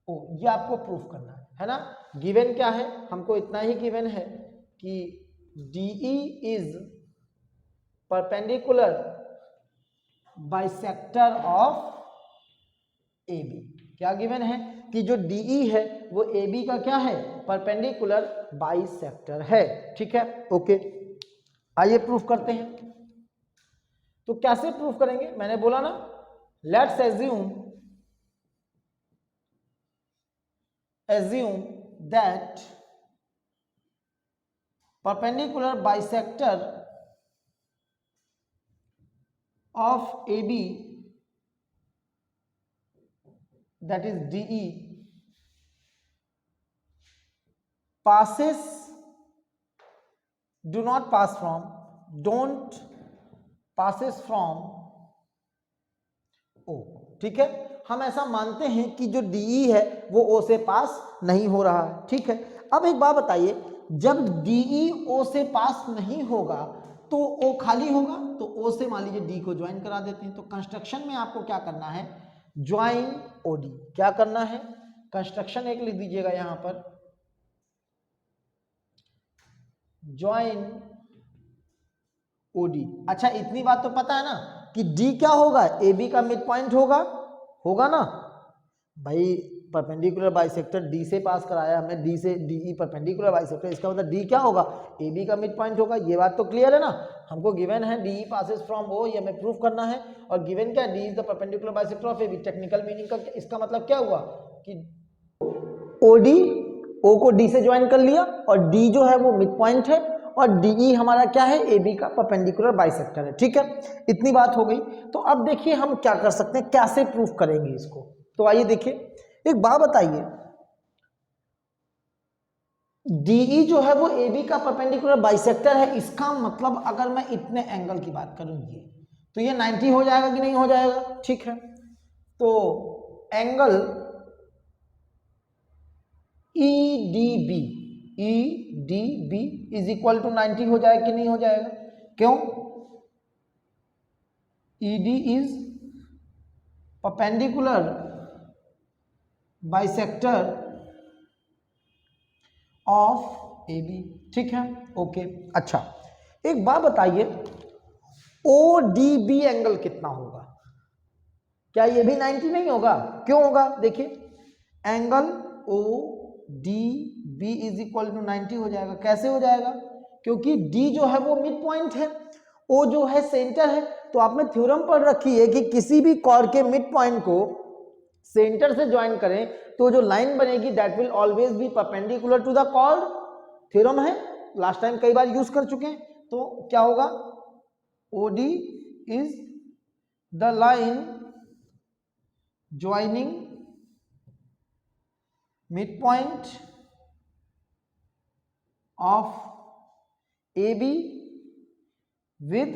O, ये आपको प्रूफ करना है ना। गिवन क्या है, हमको इतना ही गिवन है कि DE is perpendicular bisector of AB। क्या गिवन है कि जो DE है वो AB का क्या है, परपेंडिकुलर बाइसेक्टर है। ठीक है, ओके, आइए प्रूफ करते हैं। तो कैसे प्रूफ करेंगे, मैंने बोला ना, let's assume that perpendicular bisector of AB, that is DE, passes, don't passes from O। ठीक है, हम ऐसा मानते हैं कि जो DE है वो O से पास नहीं हो रहा है। ठीक है, अब एक बात बताइए, जब DE O से पास नहीं होगा तो O खाली होगा, तो O से मान लीजिए D को ज्वाइन करा देते हैं। तो कंस्ट्रक्शन में आपको क्या करना है, ज्वाइन OD। क्या करना है, कंस्ट्रक्शन एक लिख दीजिएगा यहां पर, ज्वाइन OD। अच्छा इतनी बात तो पता है ना कि D क्या होगा, AB का मिड पॉइंट होगा ना भाई। परपेंडिकुलर बाइसेक्टर D से पास कराया हमने, D से DE परपेंडिकुलर बाइसेक्टर, इसका मतलब D क्या होगा, AB का मिड पॉइंट होगा। ये बात तो क्लियर है ना। हमको गिवन है DE पासेस फ्रॉम O, ये हमें प्रूफ करना है। और गिवन क्या, D is the perpendicular bisector of AB। Technical meaning का इसका मतलब क्या हुआ कि OD O को D से ज्वाइन कर लिया और D जो है वो मिड पॉइंट है और DE हमारा क्या है, AB का परपेंडिकुलर बाइसेक्टर है। ठीक है, इतनी बात हो गई। तो अब देखिए हम क्या कर सकते हैं, कैसे प्रूफ करेंगे इसको। तो आइए देखिए, एक बात बताइए, DE जो है वो AB का परपेंडिकुलर बाइसेक्टर है, इसका मतलब अगर मैं इतने एंगल की बात करूं ये, तो ये 90 हो जाएगा कि नहीं हो जाएगा। ठीक है, तो angle EDB is equal to 90 हो जाएगा कि नहीं हो जाएगा, क्यों, ED is perpendicular bisector of AB। ठीक है, ओके। अच्छा एक बात बताइए, ODB एंगल कितना होगा, क्या ये भी 90 नहीं होगा, क्यों होगा, देखिए angle ODB is equal to 90 हो जाएगा। कैसे हो जाएगा, क्योंकि D जो है वो मिड पॉइंट है, O जो है सेंटर है। तो आपने थ्योरम पढ़ रखी है कि किसी भी कॉर्ड के मिड पॉइंट को सेंटर से ज्वाइन करें तो जो लाइन बनेगी that will always be perpendicular to the chord. Theorem है, लास्ट टाइम कई बार यूज कर चुके हैं। तो क्या होगा, OD is the line joining mid point of AB with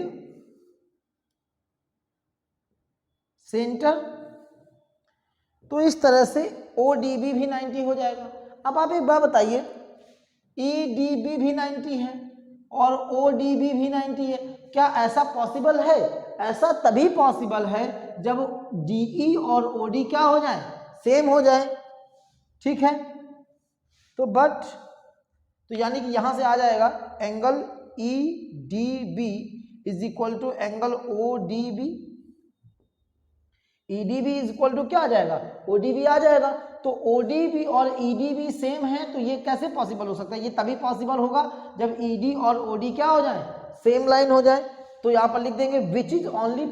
centre. तो इस तरह से ODB भी 90 हो जाएगा। अब आप एक बात बताइए, EDB भी 90 है और ODB भी 90 है। क्या ऐसा पॉसिबल है? ऐसा तभी पॉसिबल है जब DE और OD क्या हो जाए, सेम हो जाए, ठीक है। तो यानी कि यहां से आ जाएगा angle EDB is equal to angle ODB। EDB is equal to क्या आ जाएगा, ODB आ जाएगा। तो ODB और EDB सेम है, तो ये कैसे पॉसिबल हो सकता है? ये तभी पॉसिबल होगा जब ED और OD क्या हो जाए, सेम लाइन हो जाए। तो यहां पर लिख देंगे which is only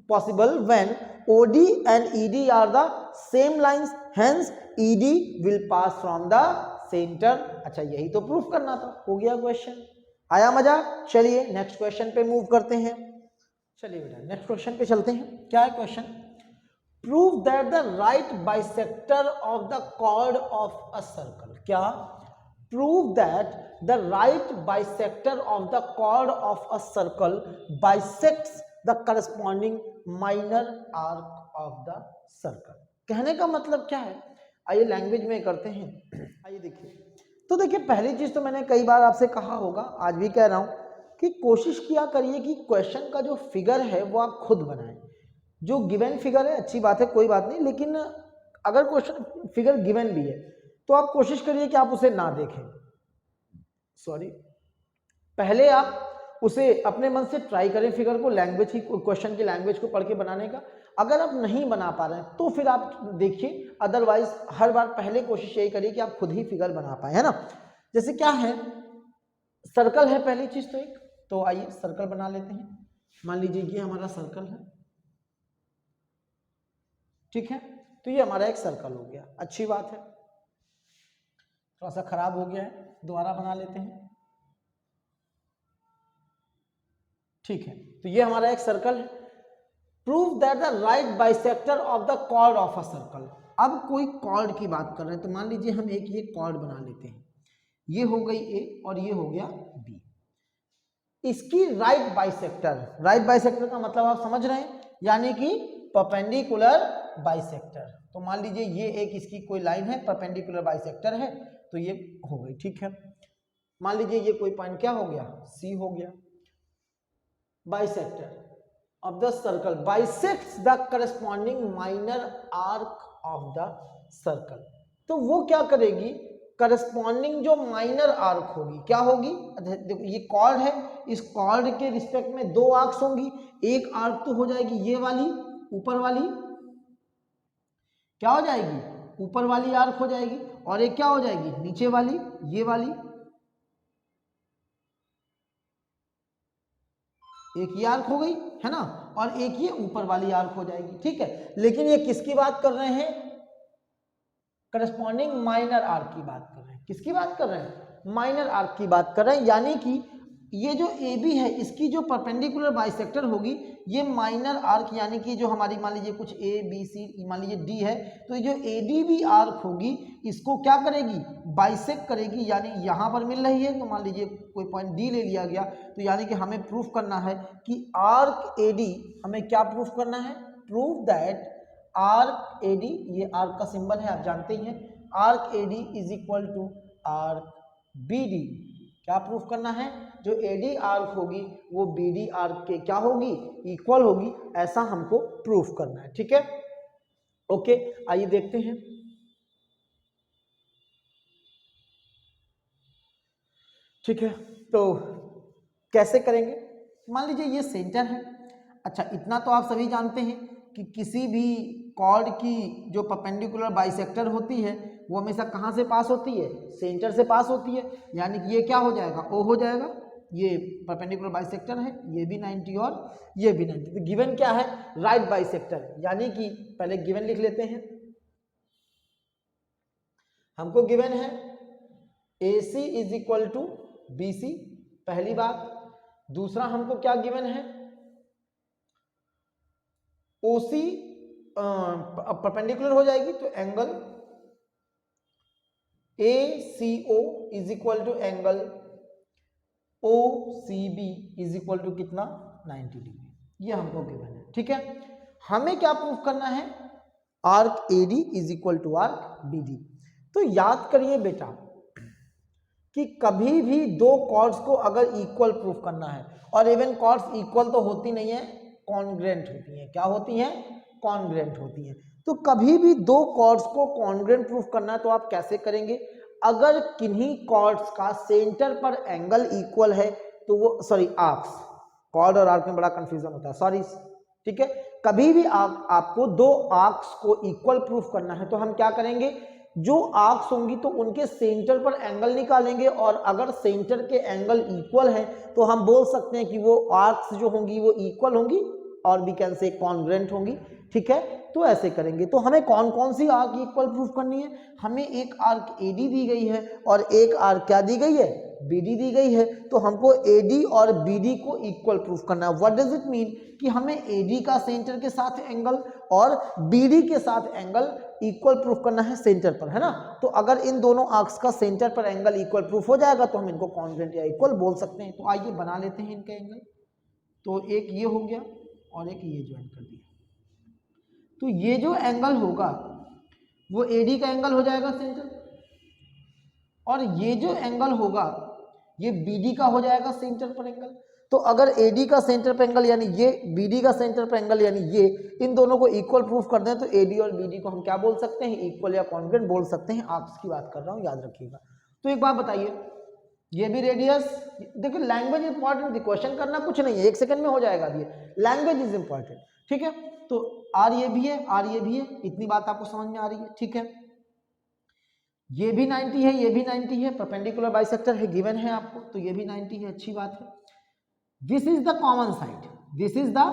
possible when OD and ED are the same lines, hence ED will pass from the centre. अच्छा, यही तो प्रूफ करना था, हो गया क्वेश्चन। आया मजा? चलिए नेक्स्ट क्वेश्चन पे मूव करते हैं। चलिए बेटा नेक्स्ट क्वेश्चन पे चलते हैं। क्या है question? Prove that the right bisector of the chord of a circle. क्या? Prove that the right bisector of the chord of a circle bisects the corresponding minor arc of the circle. कहने का मतलब क्या है? आइए language में करते हैं। आइए देखिए, तो देखिए पहली चीज तो मैंने कई बार आपसे कहा होगा, आज भी कह रहा हूं कि कोशिश किया करिए कि क्वेश्चन का जो फिगर है वो आप खुद बनाएं। जो गिवन फिगर है अच्छी बात है, कोई बात नहीं, लेकिन अगर क्वेश्चन फिगर गिवन भी है तो आप कोशिश करिए कि आप उसे ना देखें, पहले आप उसे अपने मन से ट्राई करें फिगर को, लैंग्वेज की, क्वेश्चन की लैंग्वेज को पढ़ के बनाने का। अगर आप नहीं बना पा रहे हैं तो फिर आप देखिए, अदरवाइज हर बार पहले कोशिश यही करिए कि आप खुद ही फिगर बना पाए, है ना। जैसे क्या है, सर्कल है पहली चीज तो एक, तो आइए सर्कल बना लेते हैं। मान लीजिए ये हमारा सर्कल है, ठीक है। तो ये हमारा एक सर्कल हो गया, अच्छी बात है। थोड़ा सा खराब हो गया है, दोबारा बना लेते हैं, ठीक है। तो ये हमारा एक सर्कल है। Prove that the right bisector of the chord of a circle. अब कोई कॉर्ड की बात कर रहे हैं, तो मान लीजिए हम एक ये कॉर्ड बना लेते हैं, ये हो गई A और ये हो गया B। इसकी राइट बाइसेक्टर का मतलब आप समझ रहे हैं, यानी कि परपेंडिकुलर बाइसेक्टर। तो मान लीजिए ये एक इसकी कोई लाइन है, परपेंडिकुलर बाइसेक्टर है, तो ये हो गई, ठीक है। मान लीजिए ये कोई पॉइंट क्या हो गया, C हो गया। Bisector of the circle bisects the corresponding minor arc of the circle। तो वो क्या करेगी, करस्पॉन्डिंग जो माइनर आर्क होगी क्या होगी, देखो ये कॉर्ड है, इस कॉर्ड के रिस्पेक्ट में दो आर्क्स होंगी। एक आर्क तो हो जाएगी ये वाली, ऊपर वाली क्या हो जाएगी, ऊपर वाली आर्क हो जाएगी, और एक क्या हो जाएगी, नीचे वाली, ये वाली। एक ये आर्क हो गई है ना, और एक ये ऊपर वाली आर्क हो जाएगी, ठीक है। लेकिन ये किसकी बात कर रहे हैं, करस्पॉन्डिंग माइनर आर्क की बात कर रहे हैं। किसकी बात कर रहे हैं, माइनर आर्क की बात कर रहे हैं। यानी कि ये जो AB है इसकी जो परपेंडिकुलर बाइसेक्टर होगी, ये माइनर आर्क, यानी कि जो हमारी मान लीजिए कुछ ABC, मान लीजिए D है, तो ये जो ADB आर्क होगी इसको क्या करेगी, बाइसेक्ट करेगी। यानी यहाँ पर मिल रही है, तो मान लीजिए कोई पॉइंट D ले लिया गया, तो यानी कि हमें प्रूफ करना है कि आर्क AD, हमें क्या प्रूफ करना है, प्रूफ दैट आर्क AD, ये आर्क का सिंबल है आप जानते ही हैं, arc AD is equal to arc BD। क्या प्रूफ करना है, जो AD आर्क होगी वो BD आर्क के क्या होगी, इक्वल होगी, ऐसा हमको प्रूफ करना है, ठीक है। ओके, आइए देखते हैं। ठीक है, तो कैसे करेंगे, मान लीजिए ये सेंटर है। अच्छा, इतना तो आप सभी जानते हैं कि किसी भी कॉर्ड की जो परपेंडिकुलर बाइसेक्टर होती है वो हमेशा कहाँ से पास होती है, सेंटर से पास होती है। यानी कि ये क्या हो जाएगा, O हो जाएगा, ये परपेंडिकुलर बाइसेक्टर है, ये भी 90 और ये भी 90। तो गिवन क्या है, राइट बाइसेक्टर, यानी कि पहले गिवन लिख लेते हैं। हमको गिवन है AC is equal to BC, पहली बात। दूसरा हमको क्या गिवन है, OC परपेंडिकुलर हो जाएगी, तो angle ACO is equal to angle OCB is equal to कितना, 90 डिग्री। ये हमको गिवन है, ठीक है। हमें क्या प्रूफ करना है, arc AD is equal to arc BD। तो याद करिए बेटा, कि कभी भी दो कॉर्ड्स को अगर इक्वल प्रूफ करना है, और इवन कॉर्ड्स इक्वल तो होती नहीं है, कॉन्ग्रेंट होती हैं। क्या होती हैं? कॉन्ग्रेंट होती हैं। तो कभी भी दो कॉर्ड्स को कॉन्ग्रेंट प्रूफ करना है तो आप कैसे करेंगे? अगर किन्हीं कॉर्ड्स का सेंटर पर एंगल इक्वल है तो वो, सॉरी आर्क्स, कॉर्ड और आर्क में बड़ा कंफ्यूजन होता है, सॉरी, ठीक है। कभी भी आपको दो आर्क्स को इक्वल प्रूफ करना है तो हम क्या करेंगे? जो आर्क्स होंगी तो उनके सेंटर पर एंगल निकालेंगे, और अगर सेंटर के एंगल इक्वल है तो हम बोल सकते हैं कि वो आर्क्स जो होंगी वो इक्वल होंगी, और वी कैन से कॉन्ग्रेंट होंगी, ठीक है। तो ऐसे करेंगे। तो हमें कौन कौन सी आर्क इक्वल प्रूफ करनी है? हमें एक आर्क AD दी गई है और एक आर्क क्या दी गई है? BD दी गई है। तो हमको AD और BD को इक्वल प्रूफ करना है। What does it mean? कि हमें AD का सेंटर के साथ एंगल और BD के साथ एंगल इक्वल प्रूफ करना है सेंटर पर, है ना। तो अगर इन दोनों आर्क्स का सेंटर पर एंगल इक्वल प्रूफ हो जाएगा तो हम इनको कॉन्ग्रेंट या इक्वल बोल सकते हैं। तो आइए बना लेते हैं इनका एंगल। तो एक ये हो गया और एक ये ज्वाइन कर दिया। तो ये जो एंगल होगा वो AD का एंगल हो जाएगा सेंटर, और ये जो एंगल होगा ये BD का हो जाएगा सेंटर पर एंगल। तो अगर AD का सेंटर पर एंगल यानी ये, BD का सेंटर पर एंगल यानी ये, इन दोनों को इक्वल प्रूफ कर दें तो AD और BD को हम क्या बोल सकते हैं? इक्वल या कॉन्ग्रेंट बोल सकते हैं। आर्क्स की बात कर रहा हूं, याद रखिएगा। तो एक बात बताइए, ये भी रेडियस, देखो लैंग्वेज इंपॉर्टेंट थी, क्वेश्चन करना कुछ नहीं है, 1 सेकंड में हो जाएगा। ये लैंग्वेज इज इंपॉर्टेंट, ठीक है। तो R ये भी है, R ये भी है, इतनी बात आपको समझ में आ रही है, ठीक है। ये भी 90 है, ये भी 90 है, परपेंडिकुलर बाइसेक्टर है, गिवन है आपको, तो ये भी 90 है, अच्छी बात है। This is the common side, this is the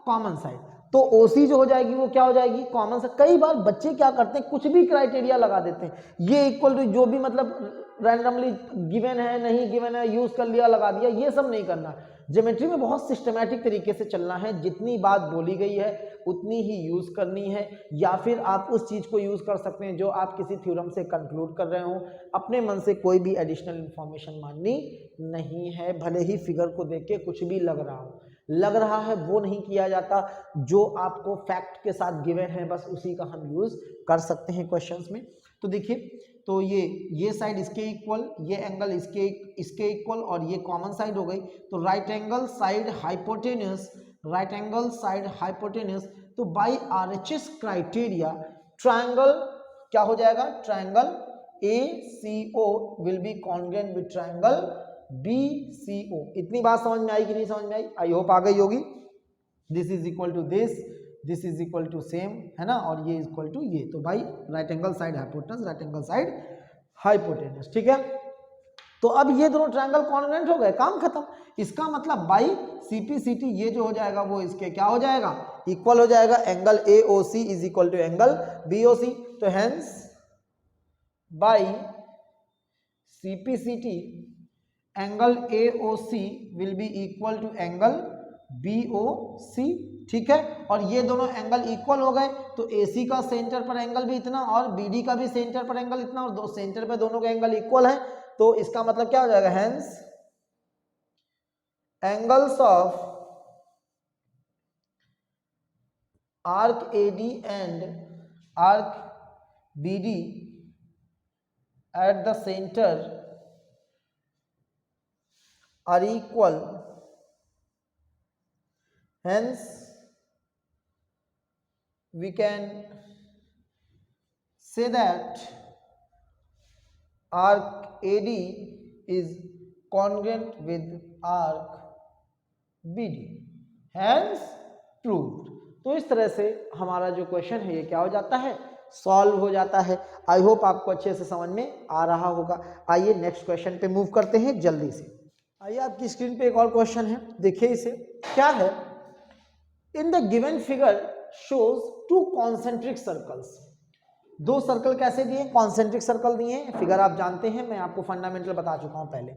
common side. तो OC जो हो जाएगी वो क्या हो जाएगी? Common side. कई बार बच्चे क्या करते हैं, कुछ भी क्राइटेरिया लगा देते हैं, ये इक्वल टू जो भी मतलब रैंडमली गिवन है, नहीं गिवन है, यूज कर लिया, लगा दिया, ये सब नहीं करना। ज्योमेट्री में बहुत सिस्टमैटिक तरीके से चलना है, जितनी बात बोली गई है उतनी ही यूज करनी है, या फिर आप उस चीज को यूज कर सकते हैं जो आप किसी थ्योरम से कंक्लूड कर रहे हो। अपने मन से कोई भी एडिशनल इंफॉर्मेशन माननी नहीं है, भले ही फिगर को देख के कुछ भी लग रहा है वो नहीं किया जाता। जो आपको फैक्ट के साथ गिवन है बस उसी का हम यूज कर सकते हैं क्वेश्चंस में। तो देखिए, तो ये साइड इसके इक्वल, ये एंगल इसके इक्वल, और ये कॉमन साइड हो गई। तो right angle side hypotenuse, right angle side hypotenuse, तो बाय RHS क्राइटेरिया ट्रायंगल क्या हो जाएगा? Triangle ACO will be congruent with triangle BCO। इतनी बात समझ में आई कि नहीं समझ में आई? आई होप आ गई होगी। This is equal to this is equal to same, है ना, और ये इक्वल टू ये। तो भाई right angle side hypotenuse, right angle side hypotenuse, ठीक है। तो अब ये दोनों ट्रायंगल कॉन्ग्रुएंट हो गए, काम खत्म। इसका मतलब बाई CPCT ये जो हो जाएगा वो इसके क्या हो जाएगा? इक्वल हो जाएगा। Angle AOC is equal to angle BOC। तो hence by CPCT angle AOC will be equal to angle BOC, ठीक है। और ये दोनों एंगल इक्वल हो गए, तो AC का सेंटर पर एंगल भी इतना और BD का भी सेंटर पर एंगल इतना, और दो सेंटर पे दोनों के एंगल इक्वल है। तो इसका मतलब क्या हो जाएगा? Hence angles of arc AD and arc BD at the centre are equal, hence we can say that arc AD is congruent with arc BD, hence proved। तो इस तरह से हमारा जो क्वेश्चन है ये क्या हो जाता है? सॉल्व हो जाता है। आई होप आपको अच्छे से समझ में आ रहा होगा। आइए नेक्स्ट क्वेश्चन पे मूव करते हैं जल्दी से। आइए आपकी स्क्रीन पे एक और क्वेश्चन है, देखिए इसे क्या है। इन the given figure shows to concentric circles. दो सर्कल कैसे दिए? कॉन्सेंट्रिक सर्कल दिए हैं। फिगर आप जानते हैं, मैं आपको फंडामेंटल बता चुका हूं पहले।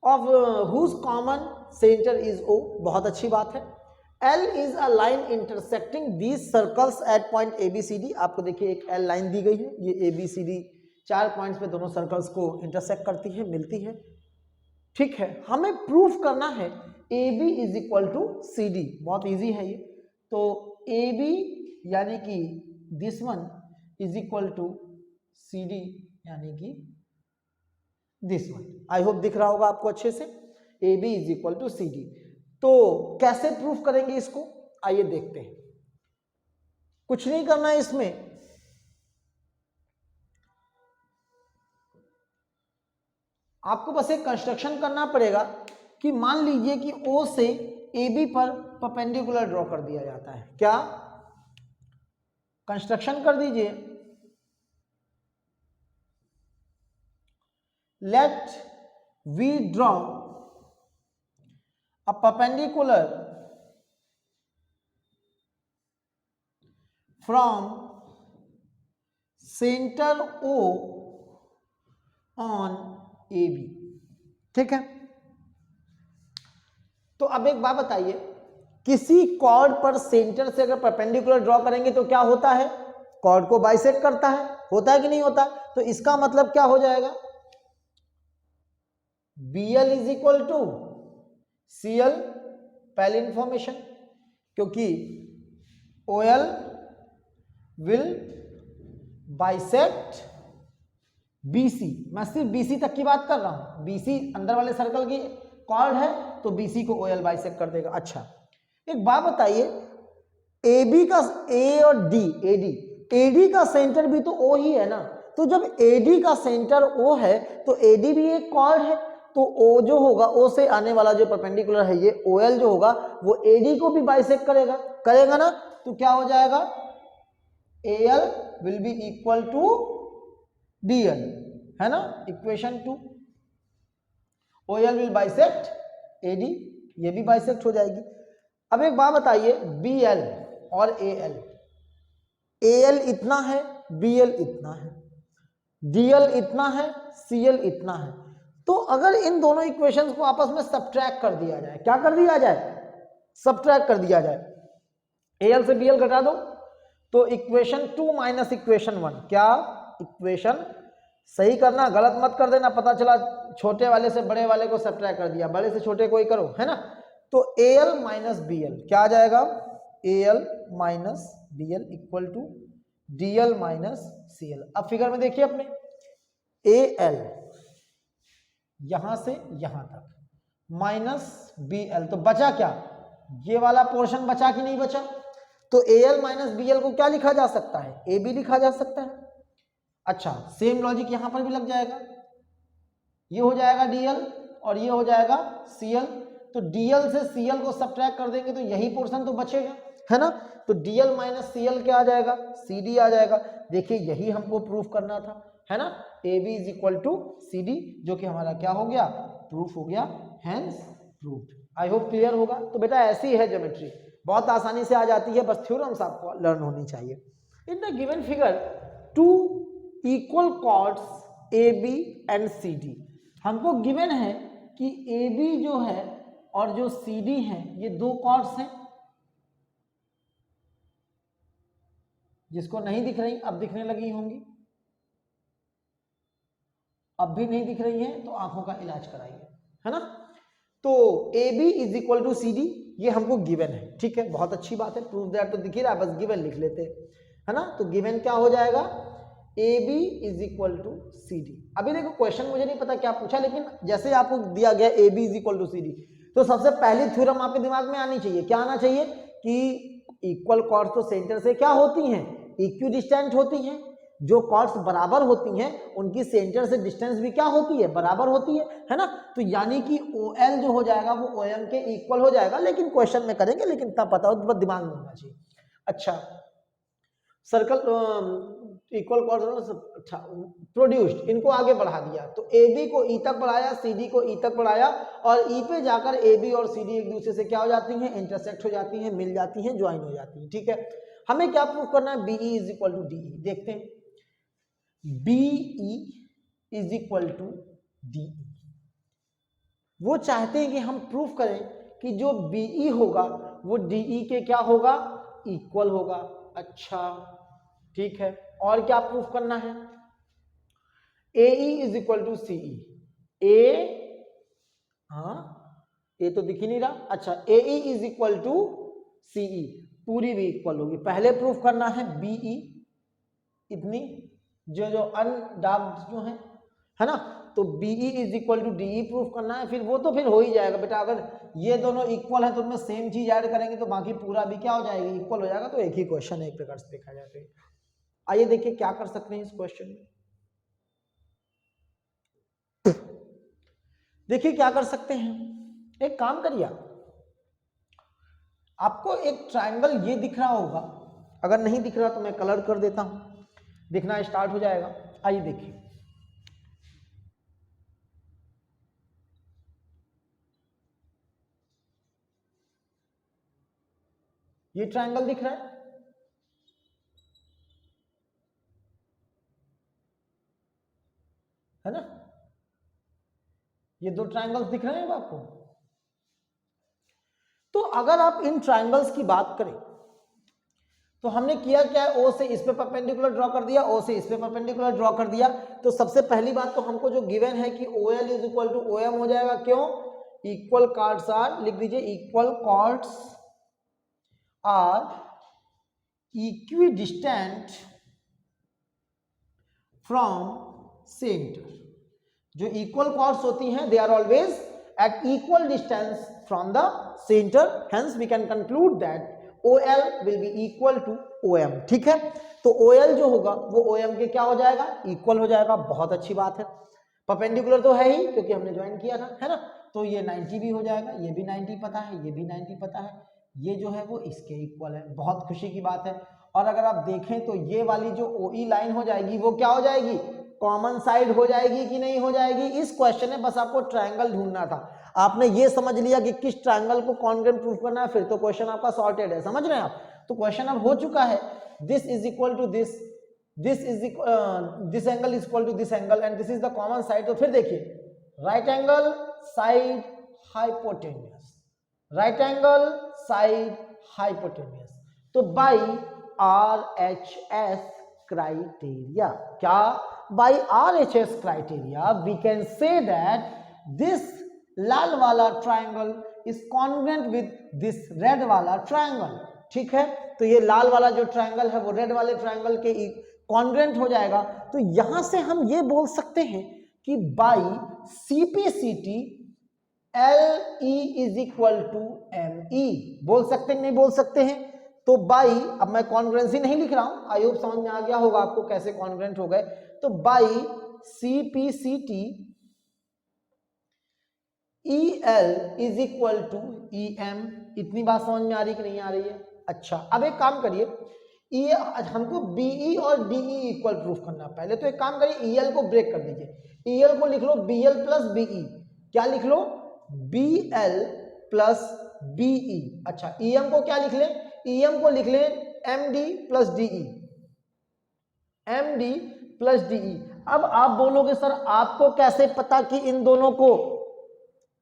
Of whose common centre is O, बहुत अच्छी बात है। L is a line intersecting these circles at point ABCD। आपको देखिए एक L लाइन दी गई है, ये ABCD 4 पॉइंट्स पे दोनों सर्कल्स को इंटरसेक्ट करती है, मिलती है, ठीक है। हमें प्रूफ करना है AB is equal to CD। बहुत इजी है ये। तो AB यानी कि this one is equal to CD यानी कि दिस वन। आई होप दिख रहा होगा आपको अच्छे से, A B is equal to C D. तो कैसे प्रूफ करेंगे इसको, आइए देखते हैं। कुछ नहीं करना है इसमें, आपको बस एक कंस्ट्रक्शन करना पड़ेगा कि मान लीजिए कि O से AB पर परपेंडिकुलर ड्रॉ कर दिया जाता है। क्या कंस्ट्रक्शन कर दीजिए, let we draw a perpendicular from centre O on AB। ठीक है, तो अब एक बात बताइए, किसी कॉर्ड पर सेंटर से अगर परपेंडिकुलर ड्रॉ करेंगे तो क्या होता है, कॉर्ड को बाइसेक्ट करता है, होता है कि नहीं होता? तो इसका मतलब क्या हो जाएगा, BL is equal to CL, पहली इंफॉर्मेशन, क्योंकि OL विल बाइसेक्ट BC। मैं सिर्फ BC तक की बात कर रहा हूं, BC अंदर वाले सर्कल की कॉर्ड है तो BC को OL बाइसेक्ट कर देगा। अच्छा एक बात बताइए, AB का A और D, AD का सेंटर भी तो O ही है ना, तो जब AD का सेंटर O है तो AD भी एक कॉर्ड है, तो O जो होगा, O से आने वाला जो परपेंडिकुलर है ये OL जो होगा वो AD को भी बाइसेक्ट करेगा ना, तो क्या हो जाएगा, AL will be equal to DL, है ना, equation 2। OL will bisect AD, ये भी बाइसेक्ट हो जाएगी। अब एक बात बताइए, BL और AL इतना है, BL इतना है, DL इतना है, CL इतना है, तो अगर इन दोनों इक्वेशंस को आपस में सब्ट्रैक्ट कर दिया जाए, क्या कर दिया जाए, सब्ट्रैक्ट कर दिया जाए, AL से BL घटा दो तो इक्वेशन 2 माइनस इक्वेशन 1, क्या इक्वेशन, सही करना, गलत मत कर देना, पता चला छोटे वाले से बड़े वाले को सब्ट्रैक्ट कर दिया, बड़े से छोटे को ही करो, है ना। तो AL माइनस BL क्या आ जाएगा, AL minus BL equal to DL minus CL। अब फिगर में देखिए अपने, AL यहां से यहां तक माइनस BL, तो बचा क्या, ये वाला पोर्शन बचा कि नहीं बचा, तो AL माइनस BL को क्या लिखा जा सकता है, AB लिखा जा सकता है। अच्छा सेम लॉजिक यहां पर भी लग जाएगा, ये हो जाएगा DL और ये हो जाएगा CL, तो DL से CL को सब्ट्रैक्ट कर देंगे तो यही पोर्शन तो बचेगा, है ना, तो DL माइनस CL क्या आ जाएगा, CD आ जाएगा। देखिए यही हमको प्रूफ करना था, है ना, AB is equal to CD, जो कि हमारा क्या हो गया, प्रूफ हो गया, hence proved. I hope clear होगा। तो बेटा ऐसी है ज्योमेट्री, बहुत आसानी से आ जाती है, बस थ्योरम्स आपको लर्न होनी चाहिए। In the given figure two equal chords AB and CD, हमको गिवन है कि AB जो है और जो CD है ये दो कॉर्ड्स हैं, जिसको नहीं दिख रही अब दिखने लगी होंगी, अब भी नहीं दिख रही है तो आंखों का इलाज कराइए, है ना। तो AB is equal to CD ये हमको गिवन है, ठीक है, बहुत अच्छी बात है, प्रूफ दैट तो दिख ही रहा है, बस गिवन लिख लेते हैं, है ना। तो गिवन क्या हो जाएगा, AB is equal to CD। अभी देखो क्वेश्चन मुझे नहीं पता क्या पूछा, लेकिन जैसे आपको दिया गया AB is equal to CD, तो सबसे पहली थ्योरम आपके दिमाग में आनी चाहिए, क्या आना चाहिए कि इक्वल कॉर्ड्स तो सेंटर से क्या होती हैं, इक्विडिस्टेंट होती हैं, जो कॉर्ड्स बराबर होती हैं उनकी सेंटर से डिस्टेंस भी क्या होती है, बराबर होती है ना। तो यानी कि OL जो हो जाएगा वो OM के इक्वल हो जाएगा, लेकिन क्वेश्चन में करेंगे, लेकिन इतना पता हो तो दिमाग में होना चाहिए। अच्छा सर्कल इक्वल कॉर्ड्स प्रोड्यूस्ड, इनको आगे बढ़ा दिया, तो AB को E तक बढ़ाया, CD को E तक बढ़ाया, और E पे जाकर AB और CD एक दूसरे से क्या हो जाती हैं, इंटरसेक्ट हो जाती हैं, मिल जाती हैं, ज्वाइन हो जाती हैं, ठीक है। हमें क्या प्रूफ करना है, BE is equal to DE, देखते हैं, BE is equal to DE, वो चाहते हैं कि हम प्रूफ करें कि जो BE होगा वो DE के क्या होगा, इक्वल होगा। अच्छा ठीक है, और क्या प्रूफ करना है, AE is equal to CE, A तो दिख ही नहीं रहा, अच्छा AE is equal to CE, पूरी भी इक्वल होगी। पहले प्रूफ करना है BE, इतनी जो अनडार्क्ड जो है ना, तो BE is equal to DE proof करना है, फिर वो तो फिर हो ही जाएगा बेटा। अगर ये दोनों इक्वल है तो उनमें सेम चीज ऐड करेंगे तो बाकी पूरा भी क्या हो जाएगा, इक्वल हो जाएगा। तो एक ही क्वेश्चन है एक प्रकार से देखा जाए तो। आइए देखिए क्या कर सकते हैं इस क्वेश्चन में। देखिए क्या कर सकते हैं, एक काम करिए, आपको एक ट्रायंगल ये दिख रहा होगा, अगर नहीं दिख रहा तो मैं कलर कर देता हूं, दिखना स्टार्ट हो जाएगा। आइए देखिए, ये ट्रायंगल दिख रहा है ना, ये दो ट्रायंगल्स दिख रहे हैं आपको। तो अगर आप इन ट्रायंगल्स की बात करें तो हमने किया क्या है, ओ से इस पे परपेंडिकुलर ड्रॉ कर दिया, ओ से इस पे परपेंडिकुलर ड्रॉ कर दिया। तो सबसे पहली बात तो हमको जो गिवन है कि OL is equal to OM हो जाएगा। क्यों, इक्वल कार्ड्स आर, लिख दीजिए, equal chords are equidistant from center. जो इक्वल कॉर्ड्स होती हैं they are always at equal distance from the center, hence we can conclude that OL will be equal to OM। ठीक है, तो OL जो होगा वो OM के क्या हो जाएगा, इक्वल हो जाएगा। बहुत अच्छी बात है, परपेंडिकुलर तो है ही क्योंकि हमने ज्वाइन किया था, है ना। तो ये 90 भी हो जाएगा, ये भी 90 पता है, ये भी 90 पता है, ये जो है वो इसके इक्वल है। बहुत खुशी की बात है। और अगर आप देखें तो ये वाली जो OE लाइन हो जाएगी वो क्या हो जाएगी, कॉमन साइड हो जाएगी कि नहीं हो जाएगी। इस क्वेश्चन में बस आपको ट्रायंगल ढूंढना था, आपने ये समझ लिया कि किस ट्रायंगल को कॉन्ग्रुएंट प्रूफ करना है, फिर तो क्वेश्चन आपका सॉर्टेड है। समझ रहे हैं आप, तो क्वेश्चन अब हो चुका है। This is equal to this, this angle is equal to this angle and this is the common side. तो फिर देखिए, right angle side hypotenuse, right angle side hypotenuse. तो बाई RHS क्राइटेरिया, क्या, by RHS criteria we can say that this लाल वाला triangle is congruent with this red वाला triangle. ठीक है, तो ये लाल वाला जो ट्रायंगल है वो रेड वाले ट्रायंगल के कॉन्ग्रुएंट हो जाएगा। तो यहां से हम ये बोल सकते हैं कि by CPCT LE is equal to ME। बोल सकते हैं, नहीं बोल सकते हैं। तो बाई, अब मैं कॉन्ग्रुएंसी नहीं लिख रहा हूं, आई होप समझ में आ गया होगा आपको कैसे कॉन्ग्रुएंट हो गए। तो by CPCT EL is equal to EM। इतनी बात समझ में आ रही कि नहीं आ रही है। अच्छा, अब एक काम करिए, हमको BE और DE इक्वल प्रूफ करना। पहले तो एक काम करिए, EL को ब्रेक कर दीजिए, EL को लिख लो BL प्लस BE। क्या लिख लो, BL प्लस BE। अच्छा, EM को क्या लिख ले, EM को लिख ले MD plus DE, MD plus DE। अब आप बोलोगे सर आपको कैसे पता कि इन दोनों को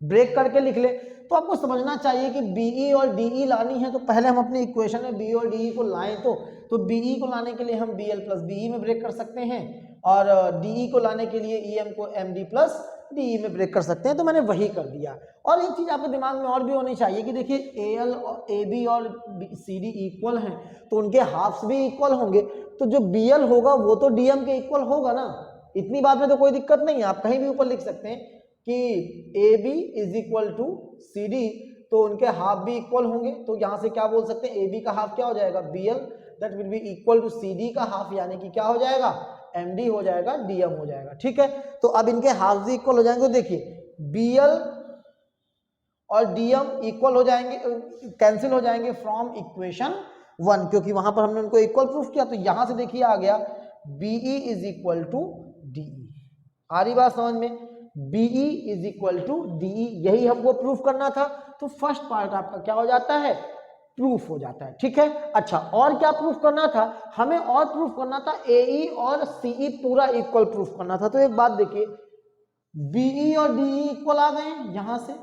ब्रेक करके लिख ले, तो आपको समझना चाहिए कि BE और DE लानी है तो पहले हम अपनी इक्वेशन में BE और DE को लाएं। तो BE को लाने के लिए हम BL प्लस BE में ब्रेक कर सकते हैं और DE को लाने के लिए EM को MD प्लस DE में ब्रेक कर सकते हैं। तो मैंने वही कर दिया। और एक चीज आपके दिमाग में और भी होनी चाहिए कि देखिए AL और AB और CD इक्वल हैं तो उनके हाफ्स भी इक्वल होंगे, तो जो BL होगा वो तो DM के इक्वल होगा ना। इतनी बात में तो कोई दिक्कत नहीं है, आप कहीं भी ऊपर लिख सकते हैं कि AB is equal to CD, तो उनके हाफ भी इक्वल होंगे। तो यहां से क्या बोल सकते हैं, AB का हाफ क्या हो जाएगा BL, that will be equal to CD का हाफ, यानी कि क्या हो जाएगा MD हो जाएगा, DM हो जाएगा। ठीक है, तो अब इनके हाफ भी इक्वल हो जाएंगे। तो देखिए BL और DM इक्वल हो जाएंगे, कैंसिल हो जाएंगे फ्रॉम इक्वेशन 1, क्योंकि वहां पर हमने उनको इक्वल प्रूफ किया। तो यहां से देखिए आ गया BE is equal to DE। आ रही बात समझ में, BE is equal to DE, यही हमको प्रूफ करना था। तो फर्स्ट पार्ट आपका क्या हो जाता है, प्रूफ हो जाता है। ठीक है, अच्छा और क्या प्रूफ करना था, हमें और प्रूफ करना था AE और CE पूरा इक्वल प्रूफ करना था। तो एक बात देखिए, BE और DE इक्वल आ गए यहां से,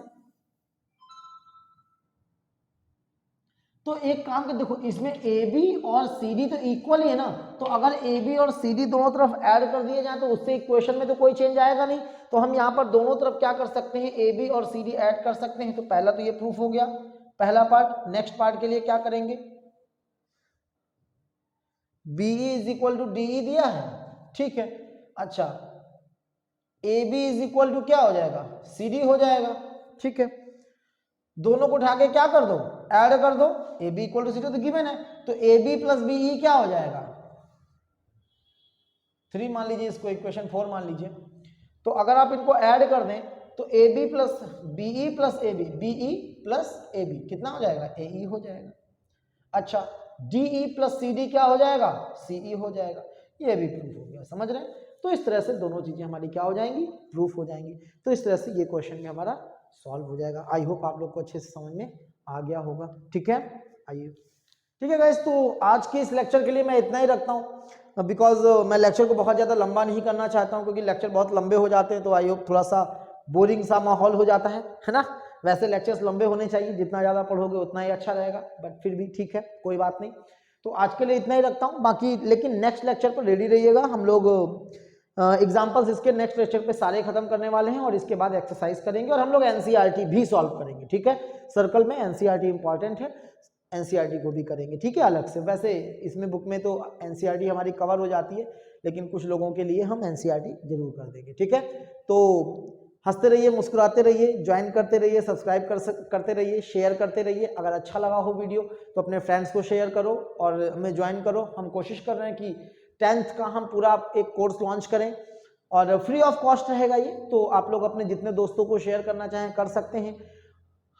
तो एक काम कर, देखो इसमें AB और CD तो इक्वल ही है ना, तो अगर AB और CD दोनों तरफ ऐड कर दिए जाए तो उससे इक्वेशन में तो कोई चेंज आएगा नहीं। तो हम यहाँ पर दोनों तरफ क्या कर सकते हैं, AB और CD ऐड कर सकते हैं। तो पहला तो ये प्रूफ हो गया, पहला पार्ट। नेक्स्ट पार्ट के लिए क्या करेंगे, BE is equal to DE दिया है, ठीक है। अच्छा A B is equal to क्या हो जाएगा, सी डी हो जाएगा। ठीक है, दोनों को उठा के क्या कर दो, ऐड कर दो, A B equal to C D तो गिवन है, तो A B plus B E क्या हो जाएगा 3 मान लीजिए, इसको इक्वेशन 4 मान लीजिए। तो अगर आप इनको ऐड कर दें तो A B plus B E plus A B, B E plus A B कितना हो जाएगा, ए ई हो जाएगा। अच्छा, D E plus C D क्या हो जाएगा, सी ई हो जाएगा। ये भी प्रूफ हो गया, समझ रहे हैं। तो इस तरह से दोनों चीजें हमारी क्या हो जाएंगी, प्रूफ हो जाएंगी। तो इस तरह से ये क्वेश्चन में हमारा सॉल्व हो जाएगा। आई होप आप लोग को अच्छे से समझ में आ गया होगा। ठीक है, आइए, ठीक है गाइस, तो आज के इस लेक्चर के लिए मैं इतना ही रखता हूँ, बिकॉज मैं लेक्चर को बहुत ज़्यादा लंबा नहीं करना चाहता हूँ, क्योंकि लेक्चर बहुत लंबे हो जाते हैं तो आई होप थोड़ा सा बोरिंग सा माहौल हो जाता है ना। वैसे लेक्चर्स लंबे होने चाहिए, जितना ज़्यादा पढ़ोगे उतना ही अच्छा रहेगा, बट फिर भी ठीक है, कोई बात नहीं। तो आज के लिए इतना ही रखता हूँ, बाकी लेकिन नेक्स्ट लेक्चर पर रेडी रहिएगा। हम लोग एग्जाम्पल्स इसके नेक्स्ट लेक्चर पे सारे खत्म करने वाले हैं और इसके बाद एक्सरसाइज करेंगे और हम लोग एनसीईआरटी भी सॉल्व करेंगे। ठीक है, सर्कल में एनसीईआरटी इंपॉर्टेंट है, एनसीईआरटी को भी करेंगे। ठीक है, अलग से। वैसे इसमें बुक में तो एनसीईआरटी हमारी कवर हो जाती है, लेकिन कुछ लोगों के लिए हम एनसीईआरटी जरूर कर देंगे। ठीक है, तो हंसते रहिए, मुस्कुराते रहिए, ज्वाइन करते रहिए, सब्सक्राइब करते रहिए, शेयर करते रहिए। अगर अच्छा लगा हो वीडियो तो अपने फ्रेंड्स को शेयर करो और हमें ज्वाइन करो। हम कोशिश कर रहे हैं कि 10th का हम पूरा एक कोर्स लॉन्च करें और फ्री ऑफ कॉस्ट रहेगा ये, तो आप लोग अपने जितने दोस्तों को शेयर करना चाहें कर सकते हैं।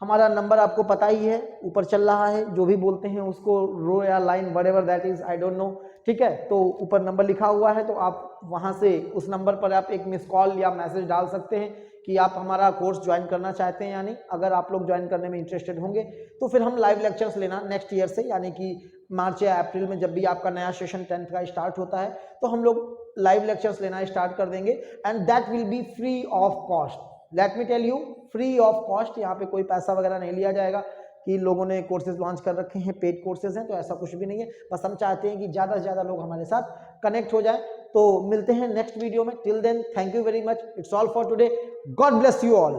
हमारा नंबर आपको पता ही है, ऊपर चल रहा है, जो भी बोलते हैं उसको रो या line whatever that is, I don't know. ठीक है, तो ऊपर नंबर लिखा हुआ है, तो आप वहां से उस नंबर पर आप एक मिस कॉल या मैसेज डाल सकते हैं कि आप हमारा कोर्स ज्वाइन करना चाहते हैं या नहीं। अगर आप लोग ज्वाइन करने में इंटरेस्टेड होंगे तो फिर हम लाइव लेक्चर्स लेना नेक्स्ट ईयर से, यानी कि मार्च या अप्रैल में जब भी आपका नया सेशन 10th का स्टार्ट होता है तो हम लोग लाइव लेक्चर्स लेना स्टार्ट कर देंगे, and that will be free of cost. Let me tell you, free of cost. यहाँ पे कोई पैसा वगैरह नहीं लिया जाएगा कि लोगों ने कोर्सेज लॉन्च कर रखे हैं, पेड कोर्सेज हैं, तो ऐसा कुछ भी नहीं है। बस हम चाहते हैं कि ज़्यादा से ज़्यादा लोग हमारे साथ कनेक्ट हो जाए। तो मिलते हैं नेक्स्ट वीडियो में। Till then, thank you very much, it's all for today, God bless you all.